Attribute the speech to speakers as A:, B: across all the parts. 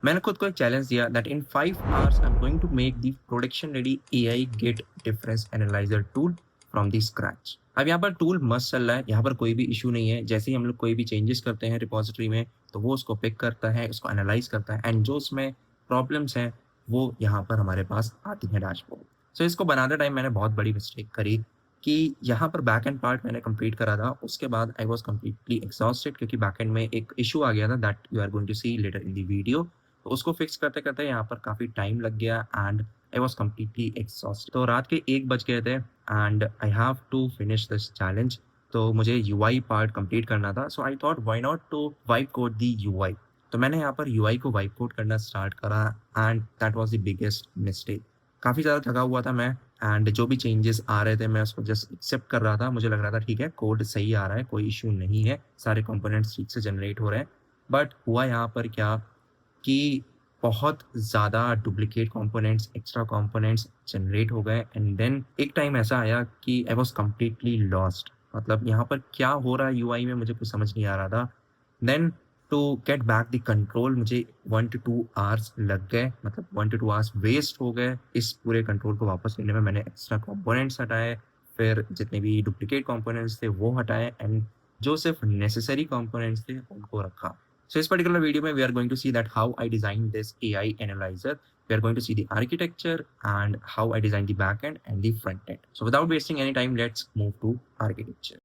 A: मैंने खुद को एक चैलेंज दिया that in 5 hours I am going to make the production ready AI git difference analyser tool from the scratch. अब यहाँ पर टूल मस्त चल रहा है, यहाँ पर कोई भी इशू नहीं है। जैसे ही हम लोग कोई भी चेंजेस करते हैं रिपॉजिटरी में, तो वो उसको पिक करता है, उसको एनालाइज करता है, एंड जो उसमें प्रॉब्लम्स हैं वो यहाँ पर हमारे पास आती है डैशबोर्ड। सो इसको बनाते टाइम मैंने बहुत बड़ी मिस्टेक करी कि यहाँ पर बैक एंड पार्ट मैंने कंप्लीट करा था, उसके बाद आई वाज कंप्लीटली एग्जॉस्टेड क्योंकि बैक एंड में एक इशू आ गया था that you are going to see later in the video. तो उसको फिक्स करते-करते यहाँ पर काफ़ी टाइम लग गया and I was completely exhausted. तो रात के 1 बज गए थे and I have to finish this challenge. तो मुझे यूआई पार्ट कंप्लीट करना था, so I thought why not to vibe code the UI. तो मैंने यहाँ पर यूआई को वाइप कोड करना स्टार्ट करा and that was the biggest mistake. काफ़ी ज़्यादा थका हुआ था मैं एंड जो भी चेंजेस आ रहे थे मैं उसको जस्ट एक्सेप्ट कर रहा था। मुझे लग रहा था ठीक है, कोड सही आ रहा है, कोई इश्यू नहीं है, सारे कंपोनेंट्स ठीक से जनरेट हो रहे हैं। बट हुआ यहाँ पर क्या कि बहुत ज़्यादा duplicate components, extra components generate हो गए एंड देन एक टाइम ऐसा आया कि आई वाज़ कंप्लीटली लॉस्ट। मतलब यहाँ पर क्या हो रहा है यूआई में मुझे कुछ समझ नहीं आ रहा था। Then to get back the control मुझे 1 टू 2 आवर्स लग गए, मतलब 1 टू 2 आवर्स वेस्ट हो गए इस पूरे कंट्रोल को वापस लेने में। मैंने एक्स्ट्रा कंपोनेंट्स हटाए, फिर जितने भी डुप्लीकेट कंपोनेंट्स थे वो हटाए एंड जो सिर्फ नेसेसरी कंपोनेंट्स थे उनको रखा। So this particular video mein we are going to see that how I designed this AI analyzer. We are going to see the architecture and how I designed the backend and the front end. So without wasting any time, let's move to architecture.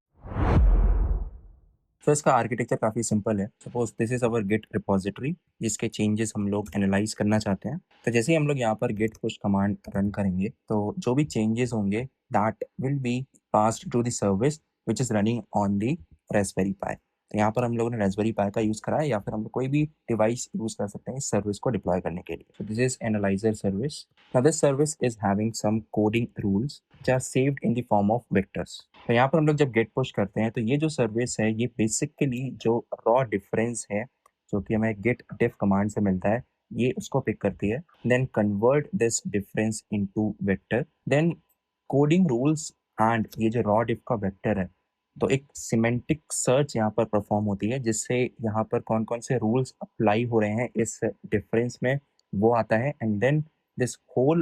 A: तो इसका architecture काफ़ी simple है। Suppose this is our git repository जिसके changes हम लोग analyse करना चाहते हैं। तो जैसे ही हम लोग यहाँ पर गिट पुश कमांड रन करेंगे तो जो भी चेंजेस होंगे that will be passed to the service which is running on the Raspberry Pi. तो यहाँ पर हम लोगों ने रास्पबेरी पाई का यूज़ करा है या फिर हम लोग कोई भी डिवाइस यूज़ कर सकते हैं इस सर्विस को डिप्लॉय करने के लिए। तो this is analyser service. Now this service is having some coding rules which are saved in the form of vectors. तो यहाँ पर हम लोग जब गेट पुश करते हैं तो ये जो सर्विस है ये बेसिकली जो रॉ डिफरेंस है जो कि हमें गेट डिफ कमांड से मिलता है ये उसको पिक करती है, then convert this difference into vector, then coding rules and ये जो रॉ डिफ का वेक्टर है तो एक सिमेंटिक सर्च यहाँ पर परफॉर्म होती है जिससे यहाँ पर कौन कौन से रूल्स अप्लाई हो रहे हैं इस डिफरेंस में वो आता है and then this whole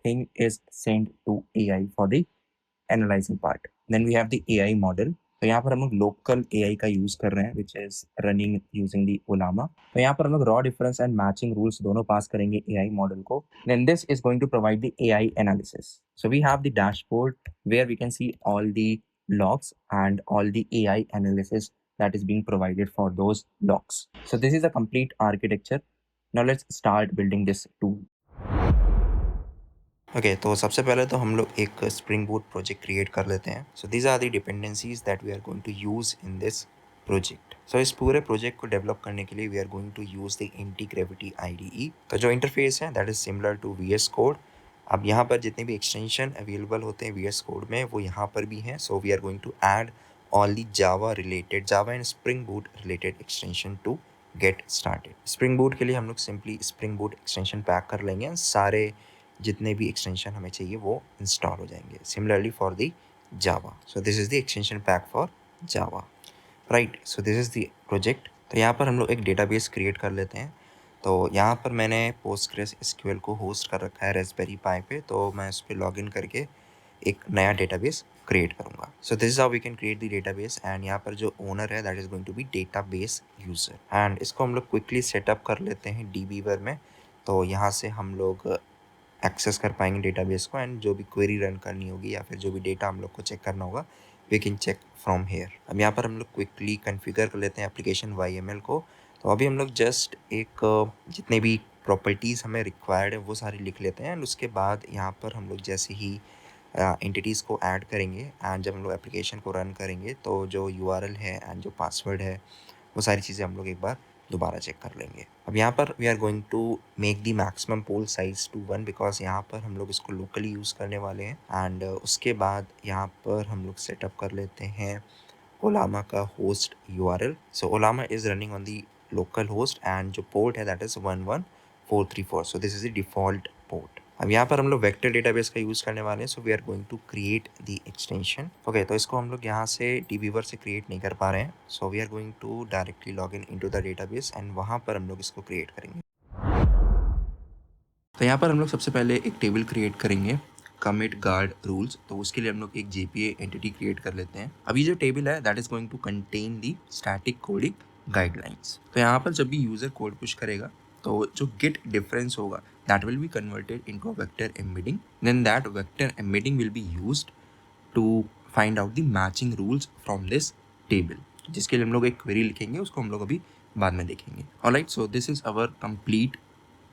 A: thing is sent to AI for the analyzing part. Then we have the AI model. तो यहाँ पर हम लोग लोकल AI का यूज कर रहे हैं which is running using the Ollama. तो यहाँ पर हम लोग raw difference and matching rules दोनों पास करेंगे AI model को. Then this is going to provide the AI analysis. So we have the dashboard where we can see all the logs and all the AI analysis that is being provided for those logs. So this is a complete architecture. Now let's start building this tool. Okay तो सबसे पहले तो हम लोग एक spring boot project create कर लेते हैं। So these are the dependencies that we are going to use in this project. So इस पूरे प्रोजेक्ट को डेवलप करने के लिए we are going to use the IntelliJ IDE। तो जो इंटरफेस है that is similar to VS code. अब यहाँ पर जितने भी एक्सटेंशन अवेलेबल होते हैं VS कोड में वो यहाँ पर भी हैं। So we are going to add all the Java related, Java and Spring Boot related extension to get started. Spring Boot के लिए हम लोग simply Spring Boot extension pack कर लेंगे, सारे जितने भी एक्सटेंशन हमें चाहिए वो इंस्टॉल हो जाएंगे। Similarly for the Java, so this is the extension pack for Java, right. So this is the project. तो यहाँ पर हम लोग एक डेटाबेस क्रिएट कर लेते हैं। तो यहाँ पर मैंने PostgreSQL को होस्ट कर रखा है रास्पबेरी पाई पे, तो मैं उस पर लॉग इन करके एक नया डेटाबेस क्रिएट करूँगा। So this is how we can create the database and यहाँ पर जो ओनर है that is going to be database user and इसको हम लोग क्विकली सेटअप कर लेते हैं DBeaver में। तो यहाँ से हम लोग एक्सेस कर पाएंगे डेटाबेस को एंड जो भी क्वेरी रन करनी होगी या फिर जो भी डेटा हम लोग को चेक करना होगा we can check from here. अब यहाँ पर हम लोग क्विकली कॉन्फ़िगर कर लेते हैं एप्लीकेशन YML को। तो अभी हम लोग जस्ट एक जितने भी प्रॉपर्टीज़ हमें रिक्वायर्ड है वो सारी लिख लेते हैं एंड उसके बाद यहाँ पर हम लोग जैसे ही एंटिटीज़ को ऐड करेंगे एंड जब हम लोग एप्लीकेशन को रन करेंगे तो जो URL है एंड जो पासवर्ड है वो सारी चीज़ें हम लोग एक बार दोबारा चेक कर लेंगे। अब यहाँ पर we are going to make the maximum pool size to 1 because यहाँ पर हम लोग इसको लोकली यूज़ करने वाले हैं एंड उसके बाद यहाँ पर हम लोग सेटअप कर लेते हैं ओलामा का host URL। So ओलामा is running on the local host and जो पोर्ट है that is 11434। So this is the default port. अब यहाँ पर हम लोग वेक्टर डेटाबेस का यूज़ करने वाले हैं। So we are going to create the extension. Okay तो इसको हम लोग यहाँ से DBeaver से क्रिएट नहीं कर पा रहे हैं। So we are going to directly log in into the database and वहाँ पर हम लोग इसको क्रिएट करेंगे। तो यहाँ पर हम लोग सबसे पहले एक टेबल क्रिएट करेंगे कमिट गार्ड रूल्स। तो उसके लिए हम लोग एक JPA एंटिटी क्रिएट कर लेते हैं। अब ये जो टेबल है that is going to contain the static coding guidelines. तो यहाँ पर जब भी यूजर कोड पुश करेगा तो जो गिट डिफरेंस होगा that will be converted into a vector embedding, then that vector embedding will be used to find out the matching rules from this table, जिसके लिए हम लोग एक क्वेरी लिखेंगे, उसको हम लोग अभी बाद में देखेंगे। Alright, so this is our complete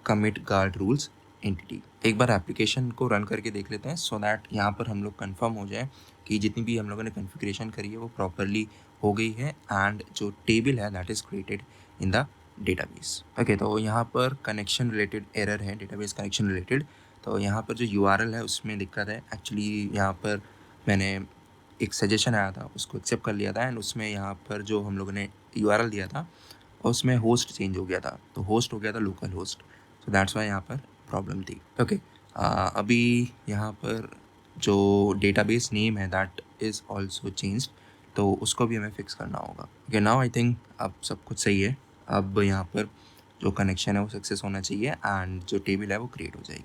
A: commit guard rules entity. एक बार एप्लीकेशन को रन करके देख लेते हैं सो दैट यहाँ पर हम लोग कंफर्म हो जाए कि जितनी भी हम लोगों ने कॉन्फ़िगरेशन करी है वो प्रॉपरली हो गई है एंड जो टेबल है that is created in the database. Okay, तो यहाँ पर कनेक्शन रिलेटेड एरर है, डेटाबेस कनेक्शन रिलेटेड। तो यहाँ पर जो URL है उसमें दिक्कत है। एक्चुअली यहाँ पर मैंने एक सजेशन आया था उसको एक्सेप्ट कर लिया था एंड उसमें यहाँ पर जो हम लोगों ने URL दिया था उसमें होस्ट चेंज हो गया था, तो होस्ट हो गया था local host. So that's why यहाँ पर प्रॉब्लम थी। ओके, अभी यहाँ पर जो डेटाबेस नेम है दैट इज़ ऑल्सो चेंज्ड, तो उसको भी हमें फिक्स करना होगा। ओके, नाउ आई थिंक अब सब कुछ सही है। अब यहाँ पर जो कनेक्शन है वो सक्सेस होना चाहिए एंड जो टेबल है वो क्रिएट हो जाएगी।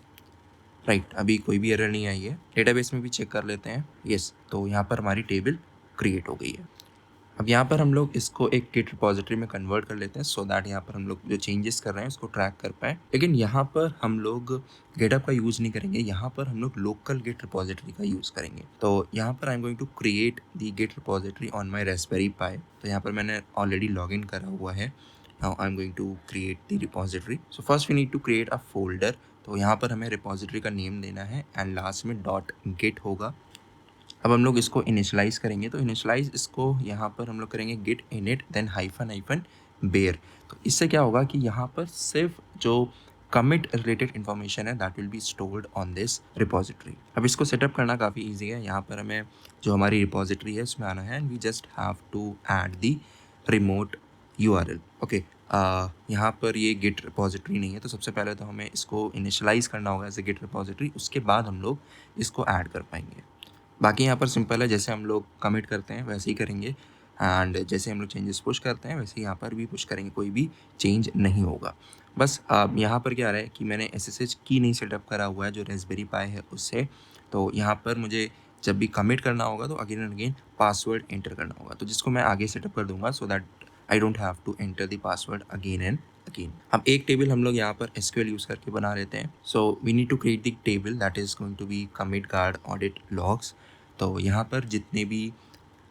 A: राइट, अभी कोई भी एरर नहीं आई है। डेटाबेस में भी चेक कर लेते हैं। यस, तो यहाँ पर हमारी टेबल क्रिएट हो गई है। अब यहाँ पर हम लोग इसको एक गिट रिपॉजिटरी में कन्वर्ट कर लेते हैं सो दैट यहाँ पर हम लोग जो चेंजेस कर रहे हैं उसको ट्रैक कर पाए। लेकिन यहाँ पर हम लोग गिटहब का यूज़ नहीं करेंगे, यहाँ पर हम लोग लोकल गिट रिपॉजिटरी का यूज़ करेंगे। तो यहाँ पर I am going to create the git repository on my Raspberry Pi. तो यहाँ पर मैंने ऑलरेडी लॉग इन करा हुआ है। Now I am going to create the repository. So first we need to create a folder. तो यहाँ पर हमें रिपॉजिटरी का नेम देना है एंड लास्ट में डॉट गिट होगा। अब हम लोग इसको इनिशलाइज़ करेंगे, तो इनिशलाइज़ इसको यहाँ पर हम लोग करेंगे git init then hyphen bare. तो इससे क्या होगा कि यहाँ पर सिर्फ जो कमिट रिलेटेड इन्फॉर्मेशन है that will be stored on this repository. अब इसको सेटअप करना काफ़ी ईजी है। यहाँ पर हमें जो हमारी रिपॉजिटरी है उसमें आना है and we just have to add the remote URL। Okay, यहाँ पर ये गिट रिपॉजिटरी नहीं है, तो सबसे पहले तो हमें इसको इनिशलाइज़ करना होगा एज ए गिट रिपॉजिटरी, उसके बाद हम लोग इसको ऐड कर पाएंगे। बाकी यहाँ पर सिंपल है, जैसे हम लोग कमिट करते हैं वैसे ही करेंगे एंड जैसे हम लोग चेंजेस पुश करते हैं वैसे ही यहाँ पर भी पुश करेंगे, कोई भी चेंज नहीं होगा। बस यहाँ पर क्या आ रहा है कि मैंने SSH की नहीं सेटअप करा हुआ है जो रास्पबेरी पाई है उससे। तो यहाँ पर मुझे जब भी कमिट करना होगा तो again and again password enter करना होगा, तो जिसको मैं आगे सेटअप कर दूंगा so that I don't have to enter the password again and again. अब एक टेबल हम लोग यहाँ पर SQL यूज़ करके बना लेते हैं। So we need to create the table that is going to be commit guard audit logs. तो यहाँ पर जितने भी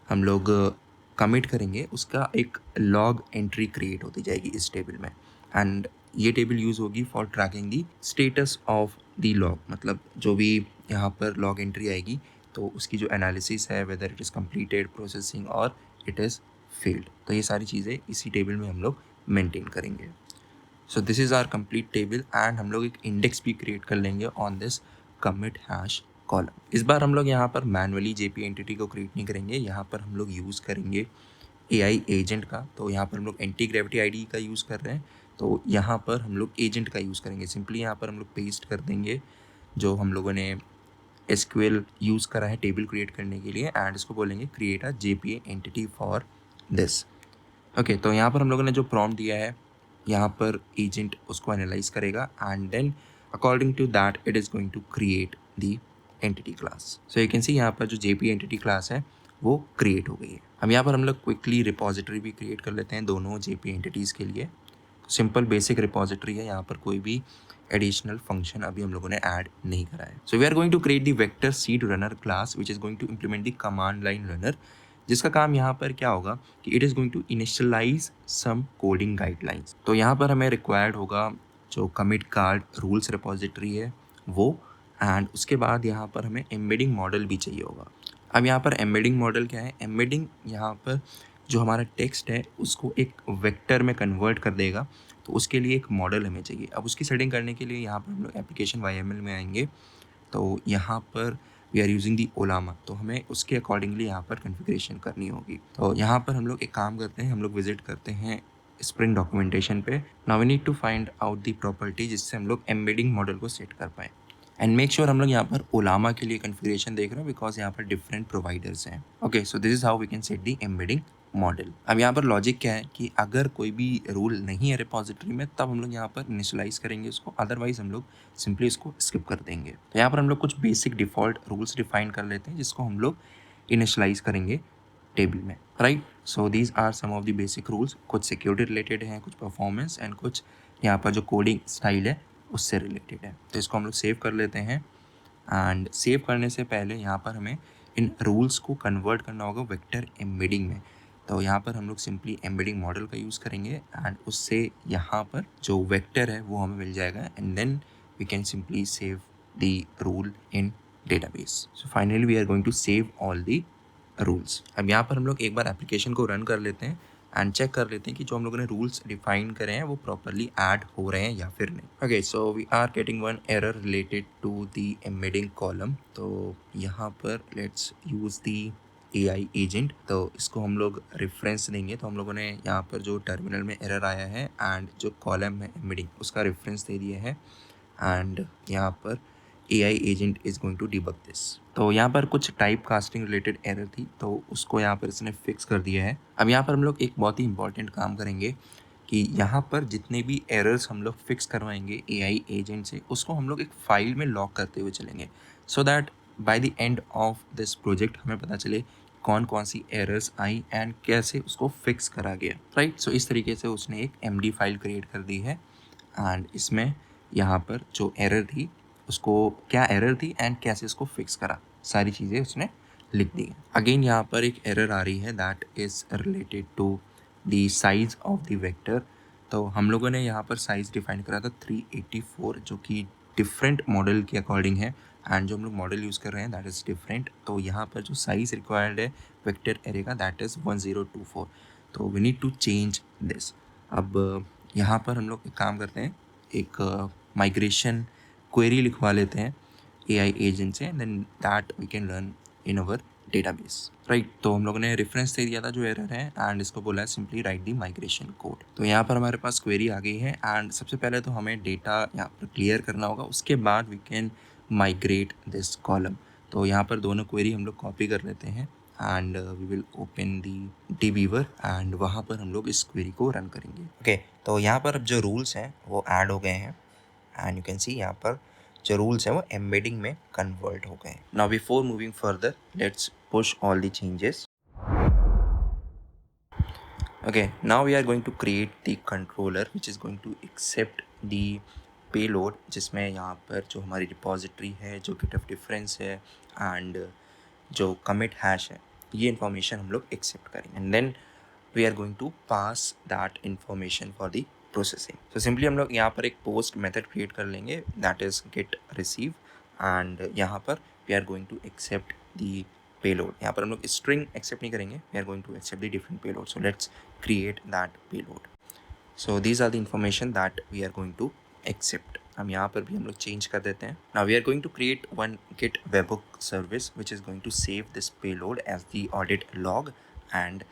A: हम लोग कमिट करेंगे उसका एक लॉग एंट्री क्रिएट होती जाएगी इस टेबल में एंड ये टेबल यूज़ होगी for tracking the status of the log. मतलब जो भी यहाँ पर लॉग एंट्री आएगी तो उसकी जो एनालिसिस है whether it is completed processing और इट इज़ फेल्ड, तो ये सारी चीज़ें इसी टेबल में हम लोग मेंटेन करेंगे। So this is our complete table and हम लोग एक इंडेक्स भी क्रिएट कर लेंगे on this commit hash column. इस बार हम लोग यहाँ पर मैनुअली JPA एंटिटी को क्रिएट नहीं करेंगे, यहाँ पर हम लोग यूज़ करेंगे AI एजेंट का। तो यहाँ पर हम लोग एंटी ग्रेविटी ID का यूज़ कर रहे हैं, तो यहाँ पर हम लोग एजेंट का यूज़ करेंगे। सिंपली यहाँ पर हम लोग पेस्ट कर देंगे जो हम लोगों ने SQL यूज़ करा है टेबल क्रिएट करने के लिए एंड इसको बोलेंगे create a JPA entity for this. Okay, तो यहाँ पर हम लोगों ने जो प्रॉम्प्ट दिया है यहाँ पर एजेंट उसको एनालाइज करेगा and then according to that it is going to create the entity class. So you can see यहाँ पर जो JPA एंटिटी क्लास है वो क्रिएट हो गई है। अब यहाँ पर हम लोग क्विकली रिपॉजिटरी भी क्रिएट कर लेते हैं दोनों JPA एंटिटीज़ के लिए। सिंपल बेसिक रिपॉजिटरी है, यहाँ पर कोई भी एडिशनल फंक्शन अभी हम लोगों ने ऐड नहीं करा है। So we are going to create the vector seed runner class which is going to implement the command line runner, जिसका काम यहाँ पर क्या होगा कि it is going to initialise some coding guidelines. तो यहाँ पर हमें रिक्वायर्ड होगा जो कमिट गार्ड रूल्स रिपॉजिटरी है वो एंड उसके बाद यहाँ पर हमें एम्बेडिंग मॉडल भी चाहिए होगा। अब यहाँ पर एम्बेडिंग मॉडल क्या है, एम्बेडिंग यहाँ पर जो हमारा टेक्स्ट है उसको एक वेक्टर में कन्वर्ट कर देगा, तो उसके लिए एक मॉडल हमें चाहिए। अब उसकी सेटिंग करने के लिए यहाँ पर हम लोग एप्लीकेशन YML में आएंगे, तो यहाँ पर वी आर यूजिंग दी ओलामा, तो हमें उसके अकॉर्डिंगली यहाँ पर कॉन्फ़िगरेशन करनी होगी। तो यहाँ पर हम लोग एक काम करते हैं, हम लोग विजिट करते हैं स्प्रिंग डॉक्यूमेंटेशन पे। Now we need to find out the property जिससे हम लोग एम्बेडिंग मॉडल को सेट कर पाएँ एंड मेक श्योर हम लोग यहाँ पर ओलामा के लिए कॉन्फ़िगरेशन देख रहे हैं बिकॉज यहाँ पर डिफरेंट प्रोवाइडर्स हैं। Okay, so this is how we can set the embedding model. अब यहाँ पर लॉजिक क्या है कि अगर कोई भी रूल नहीं है रिपोजिटरी में तब हम लोग यहाँ पर इनिशियलाइज करेंगे उसको, अदरवाइज हम लोग सिंपली इसको स्किप कर देंगे। तो यहाँ पर हम लोग कुछ बेसिक डिफॉल्ट रूल्स डिफाइन कर लेते हैं जिसको हम लोग इनिशियलाइज करेंगे टेबल में, right. So these are some of the basic rules. कुछ सिक्योरिटी रिलेटेड हैं, कुछ परफॉर्मेंस एंड कुछ यहाँ पर जो कोडिंग स्टाइल है उससे रिलेटेड है। तो इसको हम लोग सेव कर लेते हैं एंड सेव करने से पहले यहाँ पर हमें इन रूल्स को कन्वर्ट करना होगा वेक्टर एम्बेडिंग में। तो यहाँ पर हम लोग सिंपली एम्बेडिंग मॉडल का यूज़ करेंगे एंड उससे यहाँ पर जो वेक्टर है वो हमें मिल जाएगा and then we can simply save the rule in database. So finally we are going to save all the rules. अब यहाँ पर हम लोग एक बार एप्लीकेशन को रन कर लेते हैं एंड चेक कर लेते हैं कि जो हम लोगों ने रूल्स डिफाइन करे हैं वो प्रॉपरली ऐड हो रहे हैं या फिर नहीं। Okay, so we are getting one error related to the embedding column. तो यहाँ पर let's use the AI agent. तो इसको हम लोग रेफरेंस देंगे। तो हम लोगों ने यहाँ पर जो टर्मिनल में एरर आया है एंड जो कॉलम है एम्बेडिंग उसका रेफरेंस दे दिया है एंड यहाँ पर AI agent is going to debug this. तो यहाँ पर कुछ टाइप कास्टिंग रिलेटेड एरर थी तो उसको यहाँ पर इसने फिक्स कर दिया है। अब यहाँ पर हम लोग एक बहुत ही इंपॉर्टेंट काम करेंगे कि यहाँ पर जितने भी एरर्स हम लोग फिक्स करवाएंगे AI एजेंट से उसको हम लोग एक फाइल में लॉक करते हुए चलेंगे, so that by the end of this project हमें पता चले कौन कौन सी एरर्स आई एंड कैसे उसको फिक्स करा गया, राइट। सो इस तरीके से उसने एक MD फाइल क्रिएट कर दी है एंड इसमें यहाँ पर जो एरर थी उसको क्या एरर थी एंड कैसे इसको फिक्स करा सारी चीज़ें उसने लिख दी है। अगेन यहाँ पर एक एरर आ रही है that is related to the size of the vector. तो हम लोगों ने यहाँ पर साइज़ डिफाइन करा था 384 जो कि डिफरेंट मॉडल के अकॉर्डिंग है एंड जो हम लोग मॉडल यूज़ कर रहे हैं दैट इज़ डिफरेंट। तो यहाँ पर जो साइज़ रिक्वायर्ड है वेक्टर एरे का दैट इज़ 1024। तो we need to change this. अब यहाँ पर हम लोग एक काम करते हैं, एक माइग्रेशन क्वेरी लिखवा लेते हैं AI एजेंट से, then that we can learn in our database, right. तो हम लोगों ने रेफरेंस दे दिया था जो एरर है एंड इसको बोला है सिंपली राइट दी माइग्रेशन कोड। तो यहाँ पर हमारे पास क्वेरी आ गई है एंड सबसे पहले तो हमें डेटा यहाँ पर क्लियर करना होगा, उसके बाद we can migrate this column. तो यहाँ पर दोनों क्वेरी हम लोग कॉपी कर लेते हैं and we will open the dbeaver and वहाँ पर हम लोग इस क्वेरी को रन करेंगे। ओके, तो यहाँ पर अब जो रूल्स हैं वो ऐड हो गए हैं एंड यू कैन सी यहाँ पर जो रूल्स हैं वो एम्बेडिंग में कन्वर्ट हो गए। Now before moving further let's push all the changes. Okay, now we are going to create the controller which is going to accept the payload, जिसमें यहाँ पर जो हमारी रिपॉजिटरी है, जो गिटहब डिफरेंस है एंड जो commit hash है, ये इन्फॉर्मेशन हम लोग एक्सेप्ट करेंगे and then we are going to pass that information for the processing. तो सिंपली हम लोग यहाँ पर एक पोस्ट मेथड क्रिएट कर लेंगे that is get receive and यहाँ पर we are going to accept the payload. यहाँ पर हम लोग स्ट्रिंग एक्सेप्ट नहीं करेंगे, we are going to accept the different payload. So let's create that payload. So these are the information that we are going to accept. हम यहाँ पर भी हम लोग चेंज कर देते हैं। Now we are going to create one git webhook service which is going to save this payload as the audit log and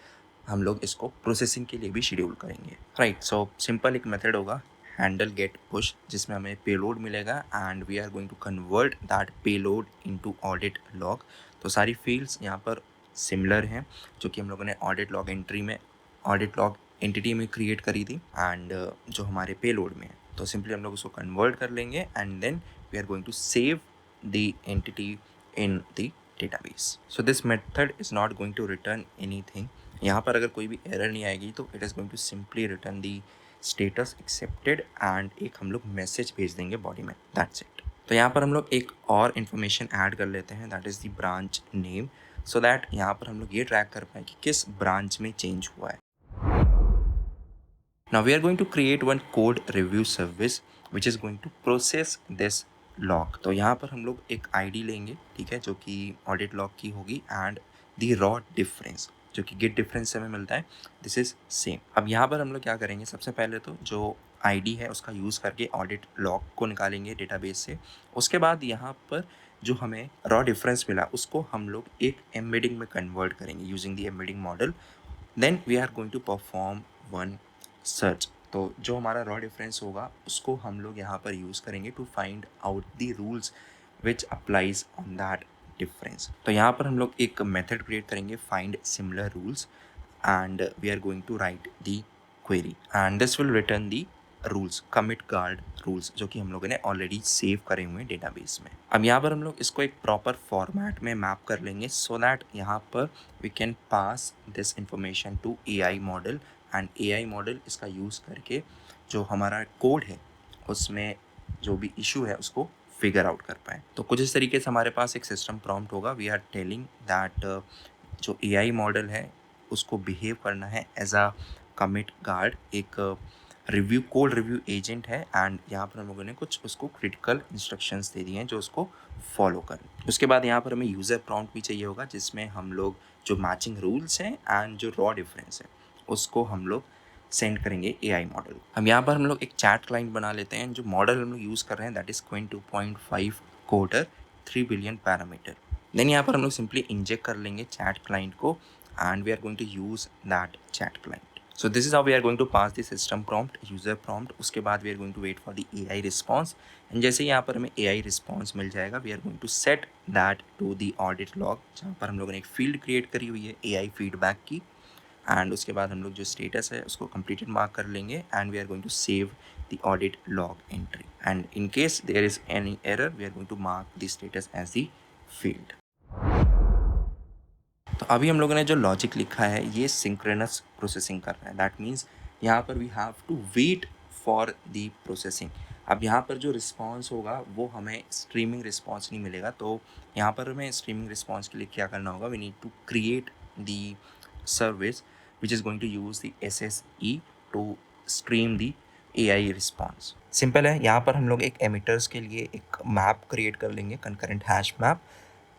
A: हम लोग इसको प्रोसेसिंग के लिए भी शेड्यूल करेंगे, राइट। सो सिंपल एक मेथड होगा हैंडल गेट पुश जिसमें हमें पेलोड मिलेगा and we are going to convert that payload into audit log. तो सारी फील्ड्स यहाँ पर सिमिलर हैं जो कि हम लोगों ने ऑडिट लॉग एंट्री में ऑडिट लॉग एंटिटी में क्रिएट करी थी एंड जो हमारे पेलोड में है। तो सिंपली हम लोग उसको कन्वर्ट कर लेंगे and then we are going to save the entity in the database. So this method is not going to return anything. यहाँ पर अगर कोई भी एरर नहीं आएगी तो it is going to simply return the status accepted and एक हम लोग मैसेज भेज देंगे बॉडी में, दैट्स इट। तो यहाँ पर हम लोग एक और इन्फॉर्मेशन ऐड कर लेते हैं that is the branch name, so that यहाँ पर हम लोग ये ट्रैक कर पाएँ कि किस ब्रांच में चेंज हुआ है। Now we are going to create one code review service which is going to process this log. तो यहाँ पर हम लोग एक ID लेंगे, ठीक है, जो कि ऑडिट लॉग की होगी एंड दी रॉ डिफरेंस जो कि गेट डिफरेंस से हमें मिलता है दिस इज सेम। अब यहाँ पर हम लोग क्या करेंगे, सबसे पहले तो जो ID है उसका यूज़ करके ऑडिट लॉग को निकालेंगे डेटाबेस से। उसके बाद यहाँ पर जो हमें रॉ डिफरेंस मिला उसको हम लोग एक एम्बेडिंग में कन्वर्ट करेंगे using the embedding model. Then we are going to perform one search. तो जो हमारा रॉ डिफरेंस होगा उसको हम लोग यहाँ पर यूज़ करेंगे to find out the rules which applies on that difference. तो यहाँ पर हम लोग एक मेथड क्रिएट करेंगे find similar rules and we are going to write the query and this will return the rules commit guard rules जो कि हम लोगों ने ऑलरेडी सेव करे हुए हैं डेटाबेस में। अब यहाँ पर हम लोग इसको एक प्रॉपर फॉर्मेट में मैप कर लेंगे सो दैट यहाँ पर we can pass this information to AI model and AI model इसका यूज़ करके जो हमारा कोड है उसमें जो भी इशू है उसको फिगर आउट कर पाए। तो कुछ इस तरीके से हमारे पास एक सिस्टम प्रॉम्प्ट होगा। वी आर टेलिंग दैट जो एआई मॉडल है उसको बिहेव करना है एज अ कमिट गार्ड, एक रिव्यू कोड रिव्यू एजेंट है एंड यहाँ पर हम लोगों ने कुछ उसको क्रिटिकल इंस्ट्रक्शंस दे दिए हैं जो उसको फॉलो करें। उसके बाद यहाँ पर हमें यूज़र प्रॉम्प्ट भी चाहिए होगा जिसमें हम लोग जो मैचिंग रूल्स हैं एंड जो रॉ डिफरेंस है उसको हम लोग सेंड करेंगे एआई मॉडल। अब यहाँ पर हम लोग एक चैट क्लाइंट बना लेते हैं। जो मॉडल हम लोग यूज़ कर रहे हैं that is Qwen 2.5 coder 3 billion parameter. Then यहाँ पर हम लोग सिंपली इंजेक्ट कर लेंगे चैट क्लाइंट को and we are going to use that chat client. So this is how we are going to pass the system prompt, user prompt. उसके बाद we are going to wait for the AI response and जैसे यहाँ पर हमें AI response मिल जाएगा we are going to set that to the audit log जहाँ पर हम लोगों ने एक field create करी हुई है AI feedback की and उसके बाद हम लोग जो status है उसको completed mark कर लेंगे and we are going to save the audit log entry and in case there is any error we are going to mark the status as the field. तो अभी हम लोगों ने जो लॉजिक लिखा है ये सिंक्रोनस प्रोसेसिंग कर रहा है। दैट मीन्स यहाँ पर we have to wait for the processing. अब यहाँ पर जो रिस्पॉन्स होगा वो हमें स्ट्रीमिंग रिस्पॉन्स नहीं मिलेगा। तो यहाँ पर हमें स्ट्रीमिंग रिस्पॉन्स के लिए क्या करना होगा, we need to create the service which is going to use the SSE to stream the AI response. Simple है, यहाँ पर हम लोग एक एमिटर्स के लिए एक मैप क्रिएट कर लेंगे, कंकरेंट हैश मैप,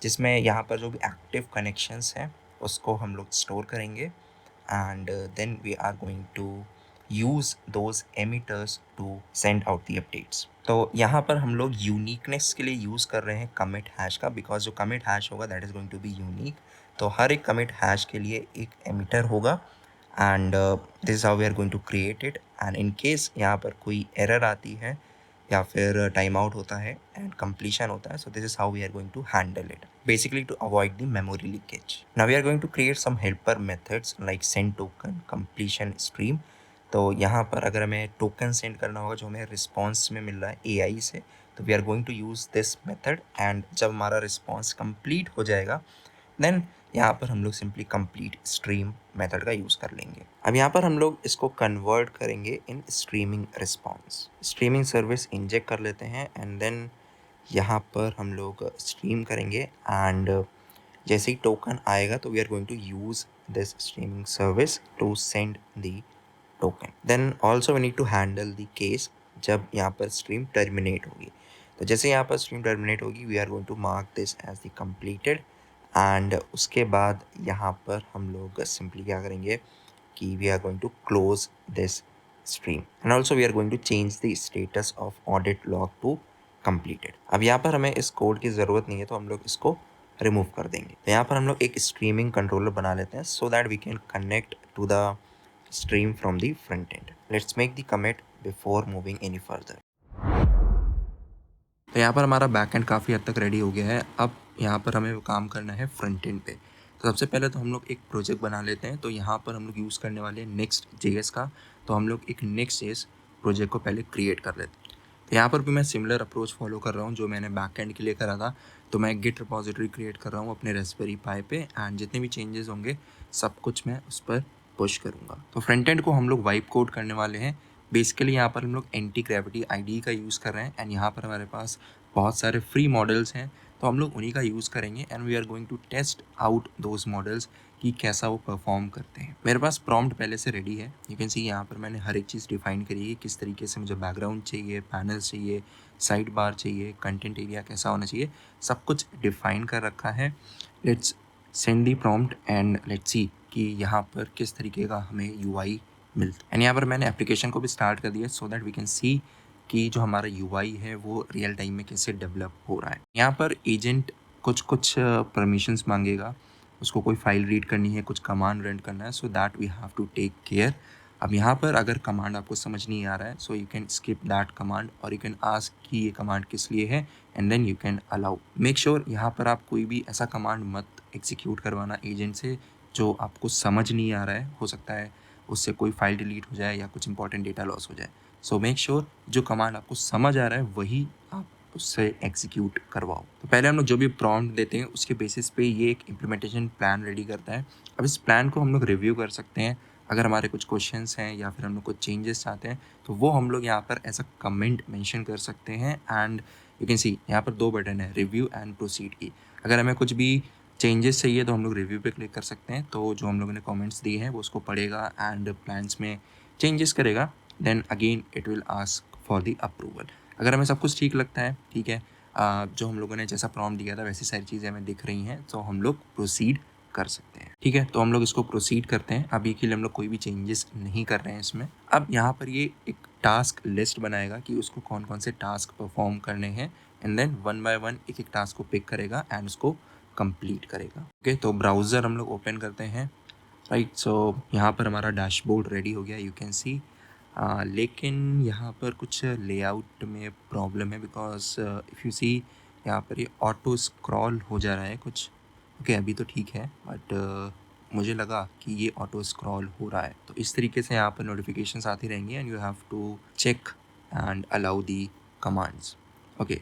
A: जिसमें यहाँ पर जो भी एक्टिव कनेक्शंस हैं उसको हम लोग स्टोर करेंगे and then we are going to use those emitters to send out the updates. तो यहाँ पर हम लोग यूनिकनेस के लिए यूज़ कर रहे हैं कमिट हैश का, बिकॉज जो कमिट हैश होगा that is going to be unique. तो हर एक कमिट हैश के लिए एक एमिटर होगा and this is how we are going to create it. And in case यहाँ पर कोई एरर आती है या फिर टाइम आउट होता है एंड कंप्लीशन होता है, so this is how we are going to handle it, basically to avoid the memory leakage. Now we are going to create some helper methods like send token, completion, stream. तो यहाँ पर अगर हमें token send करना होगा जो हमें response में मिल रहा है AI से, तो we are going to use this method and जब हमारा रिस्पॉन्स कंप्लीट हो जाएगा देन यहाँ पर हम लोग सिंपली कंप्लीट स्ट्रीम मेथड का यूज़ कर लेंगे। अब यहाँ पर हम लोग इसको कन्वर्ट करेंगे in streaming response. Streaming service inject कर लेते हैं एंड देन यहाँ पर हम लोग स्ट्रीम करेंगे एंड जैसे ही टोकन आएगा तो we are going to use this streaming service to send the token. Then also we need to handle the case जब यहाँ पर स्ट्रीम टर्मिनेट होगी। तो जैसे यहाँ पर स्ट्रीम टर्मिनेट होगी we are going to mark this as the completed and उसके बाद यहाँ पर हम लोग सिंपली क्या करेंगे कि we are going to close this stream and also we are going to change the status of audit log to completed. अब यहाँ पर हमें इस कोड की ज़रूरत नहीं है तो हम लोग इसको रिमूव कर देंगे। तो यहाँ पर हम लोग एक स्ट्रीमिंग कंट्रोलर बना लेते हैं so that we can connect to the stream from the front end. Let's make the commit before moving any further. तो यहाँ पर हमारा बैक एंड काफ़ी हद तक रेडी हो गया है। अब यहाँ पर हमें काम करना है फ्रंट एंड पे। तो सबसे पहले तो हम लोग एक प्रोजेक्ट बना लेते हैं। तो यहाँ पर हम लोग यूज़ करने वाले हैं Next.js का। तो हम लोग एक Next.js प्रोजेक्ट को पहले क्रिएट कर लेते हैं। तो यहाँ पर भी मैं सिमिलर अप्रोच फॉलो कर रहा हूँ जो मैंने बैक एंड के लिए करा था। तो मैं गिट रिपोजिटरी क्रिएट कर रहा हूँ अपने रास्पबेरी पाई पे एंड जितने भी चेंजेस होंगे सब कुछ मैं उस पर पुश करूँगा। तो फ्रंट एंड को हम लोग वाइप कोड करने वाले हैं। बेसिकली यहाँ पर हम लोग एंटी ग्रेविटी IDE का यूज़ कर रहे हैं एंड यहाँ पर हमारे पास बहुत सारे फ्री मॉडल्स हैं तो हम लोग उन्हीं का यूज़ करेंगे and we are going to test out those models कि कैसा वो परफॉर्म करते हैं। मेरे पास प्रॉम्प्ट पहले से रेडी है। यू कैन सी यहाँ पर मैंने हर एक चीज़ डिफाइन करी है, किस तरीके से मुझे बैकग्राउंड चाहिए, पैनल्स चाहिए, साइड बार चाहिए, कंटेंट एरिया कैसा होना चाहिए, सब कुछ डिफाइन कर रखा है। Let's send the prompt and let's see कि यहाँ पर किस तरीके का हमें UI मिलता है। एंड यहाँ पर मैंने एप्लीकेशन को भी स्टार्ट कर दिया so that we can see कि जो हमारा UI है वो रियल टाइम में कैसे डेवलप हो रहा है। यहाँ पर एजेंट कुछ परमिशंस मांगेगा, उसको कोई फाइल रीड करनी है, कुछ कमांड रन करना है, so that we have to take care. अब यहाँ पर अगर कमांड आपको समझ नहीं आ रहा है so you can skip that command और यू कैन आस्क कि ये कमांड किस लिए है and then you can allow. Make sure यहाँ पर आप कोई भी ऐसा कमांड मत एग्जीक्यूट करवाना एजेंट से जो आपको समझ नहीं आ रहा है, हो सकता है उससे कोई फाइल डिलीट हो जाए या कुछ इंपॉर्टेंट डेटा लॉस हो जाए। सो मेक श्योर जो कमांड आपको समझ आ रहा है वही आप उससे एग्जीक्यूट करवाओ। तो पहले हम लोग जो भी प्रॉम्प्ट देते हैं उसके बेसिस पे ये एक इम्प्लीमेंटेशन प्लान रेडी करता है। अब इस प्लान को हम लोग रिव्यू कर सकते हैं, अगर हमारे कुछ क्वेश्चंस हैं या फिर हम लोग कुछ चेंजेस चाहते हैं तो वो हम लोग यहाँ पर ऐसा कमेंट मेंशन कर सकते हैं। एंड यू कैन सी यहाँ पर 2 बटन है, रिव्यू एंड प्रोसीड की। अगर हमें कुछ भी चेंजेस चाहिए तो हम लोग रिव्यू पे क्लिक कर सकते हैं, तो जो हम लोगों ने कमेंट्स दिए हैं वो उसको पढ़ेगा एंड प्लान्स में चेंजेस करेगा। Then again it will ask for the approval. अगर हमें सब कुछ ठीक लगता है, ठीक है, जो हम लोगों ने जैसा प्रॉम्प्ट दिया था वैसी सारी चीज़ें हमें दिख रही हैं, तो हम लोग प्रोसीड कर सकते हैं। ठीक है, तो हम लोग इसको प्रोसीड करते हैं। अभी के लिए हम लोग कोई भी चेंजेस नहीं कर रहे हैं इसमें। अब यहाँ पर ये एक टास्क लिस्ट बनाएगा कि उसको कौन कौन से टास्क परफॉर्म करने हैं, एंड देन 1 बाय 1 एक एक टास्क को पिक करेगा एंड उसको कंप्लीट करेगा। ओके, तो ब्राउज़र हम लोग ओपन करते हैं। राइट, सो यहाँ पर हमारा डैशबोर्ड रेडी हो गया, यू कैन सी। लेकिन यहाँ पर कुछ लेआउट में प्रॉब्लम है, बिकॉज इफ़ यू सी यहाँ पर ये ऑटो स्क्रॉल हो जा रहा है कुछ। ओके, अभी तो ठीक है, बट मुझे लगा कि ये ऑटो स्क्रॉल हो रहा है। तो इस तरीके से यहाँ पर नोटिफिकेशंस आती रहेंगी and you have to check and allow the commands. Okay,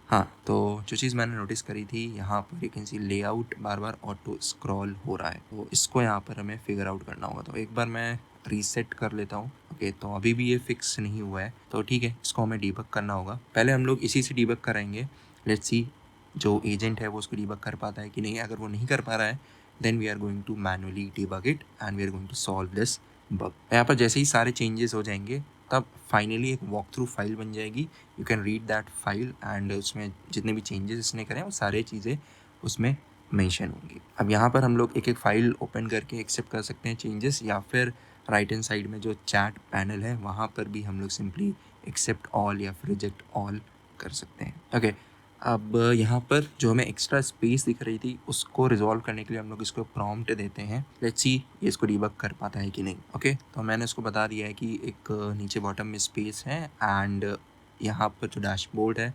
A: हाँ, तो जो चीज़ मैंने नोटिस करी थी, यहाँ पर you can C layout bar bar auto scroll हो रहा है, तो इसको यहाँ पर हमें फिगर आउट करना होगा। तो एक बार मैं रीसेट कर लेता हूँ। ओके, तो अभी भी ये फिक्स नहीं हुआ है, तो ठीक है, इसको हमें डीबग करना होगा। पहले हम लोग इसी से डीबग कराएंगे। लेट्स सी जो एजेंट है वो उसको डीबग कर पाता है कि नहीं। अगर वो नहीं कर पा रहा है then we are going to manually debug it and we are going to solve this bug. यहाँ पर जैसे ही सारे चेंजेस हो जाएंगे तब फाइनली एक वॉक थ्रू फाइल बन जाएगी। You can read that file and उसमें जितने भी चेंजेस इसने करें वो सारे चीज़ें उसमें मेंशन होंगी। अब यहाँ पर हम लोग एक एक फाइल ओपन करके एक्सेप्ट कर सकते हैं चेंजेस, या फिर राइट हैंड साइड में जो चैट पैनल है वहाँ पर भी हम लोग सिंपली एक्सेप्ट ऑल या फिर रिजेक्ट ऑल कर सकते हैं। ओके, अब यहाँ पर जो हमें एक्स्ट्रा स्पेस दिख रही थी उसको रिजॉल्व करने के लिए हम लोग इसको प्रॉम्प्ट देते हैं। लेट्स सी ये इसको डीबग कर पाता है कि नहीं। ओके, तो मैंने उसको बता दिया है कि एक नीचे बॉटम में स्पेस है एंड यहाँ पर जो डैशबोर्ड है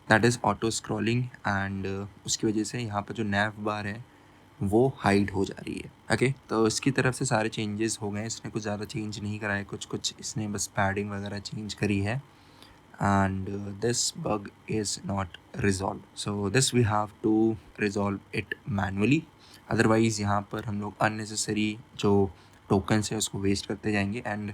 A: that is auto scrolling, and उसकी वजह से यहाँ पर जो नैव बार है वो हाइड हो जा रही है। ओके, तो इसकी तरफ से सारे चेंजेस हो गए, इसने कुछ ज़्यादा चेंज नहीं करा है, कुछ कुछ इसने बस पैडिंग वगैरह चेंज करी है। and this bug is not resolved, so this we have to resolve it manually, otherwise यहाँ पर हम लोग unnecessary जो tokens है उसको waste करते जाएंगे एंड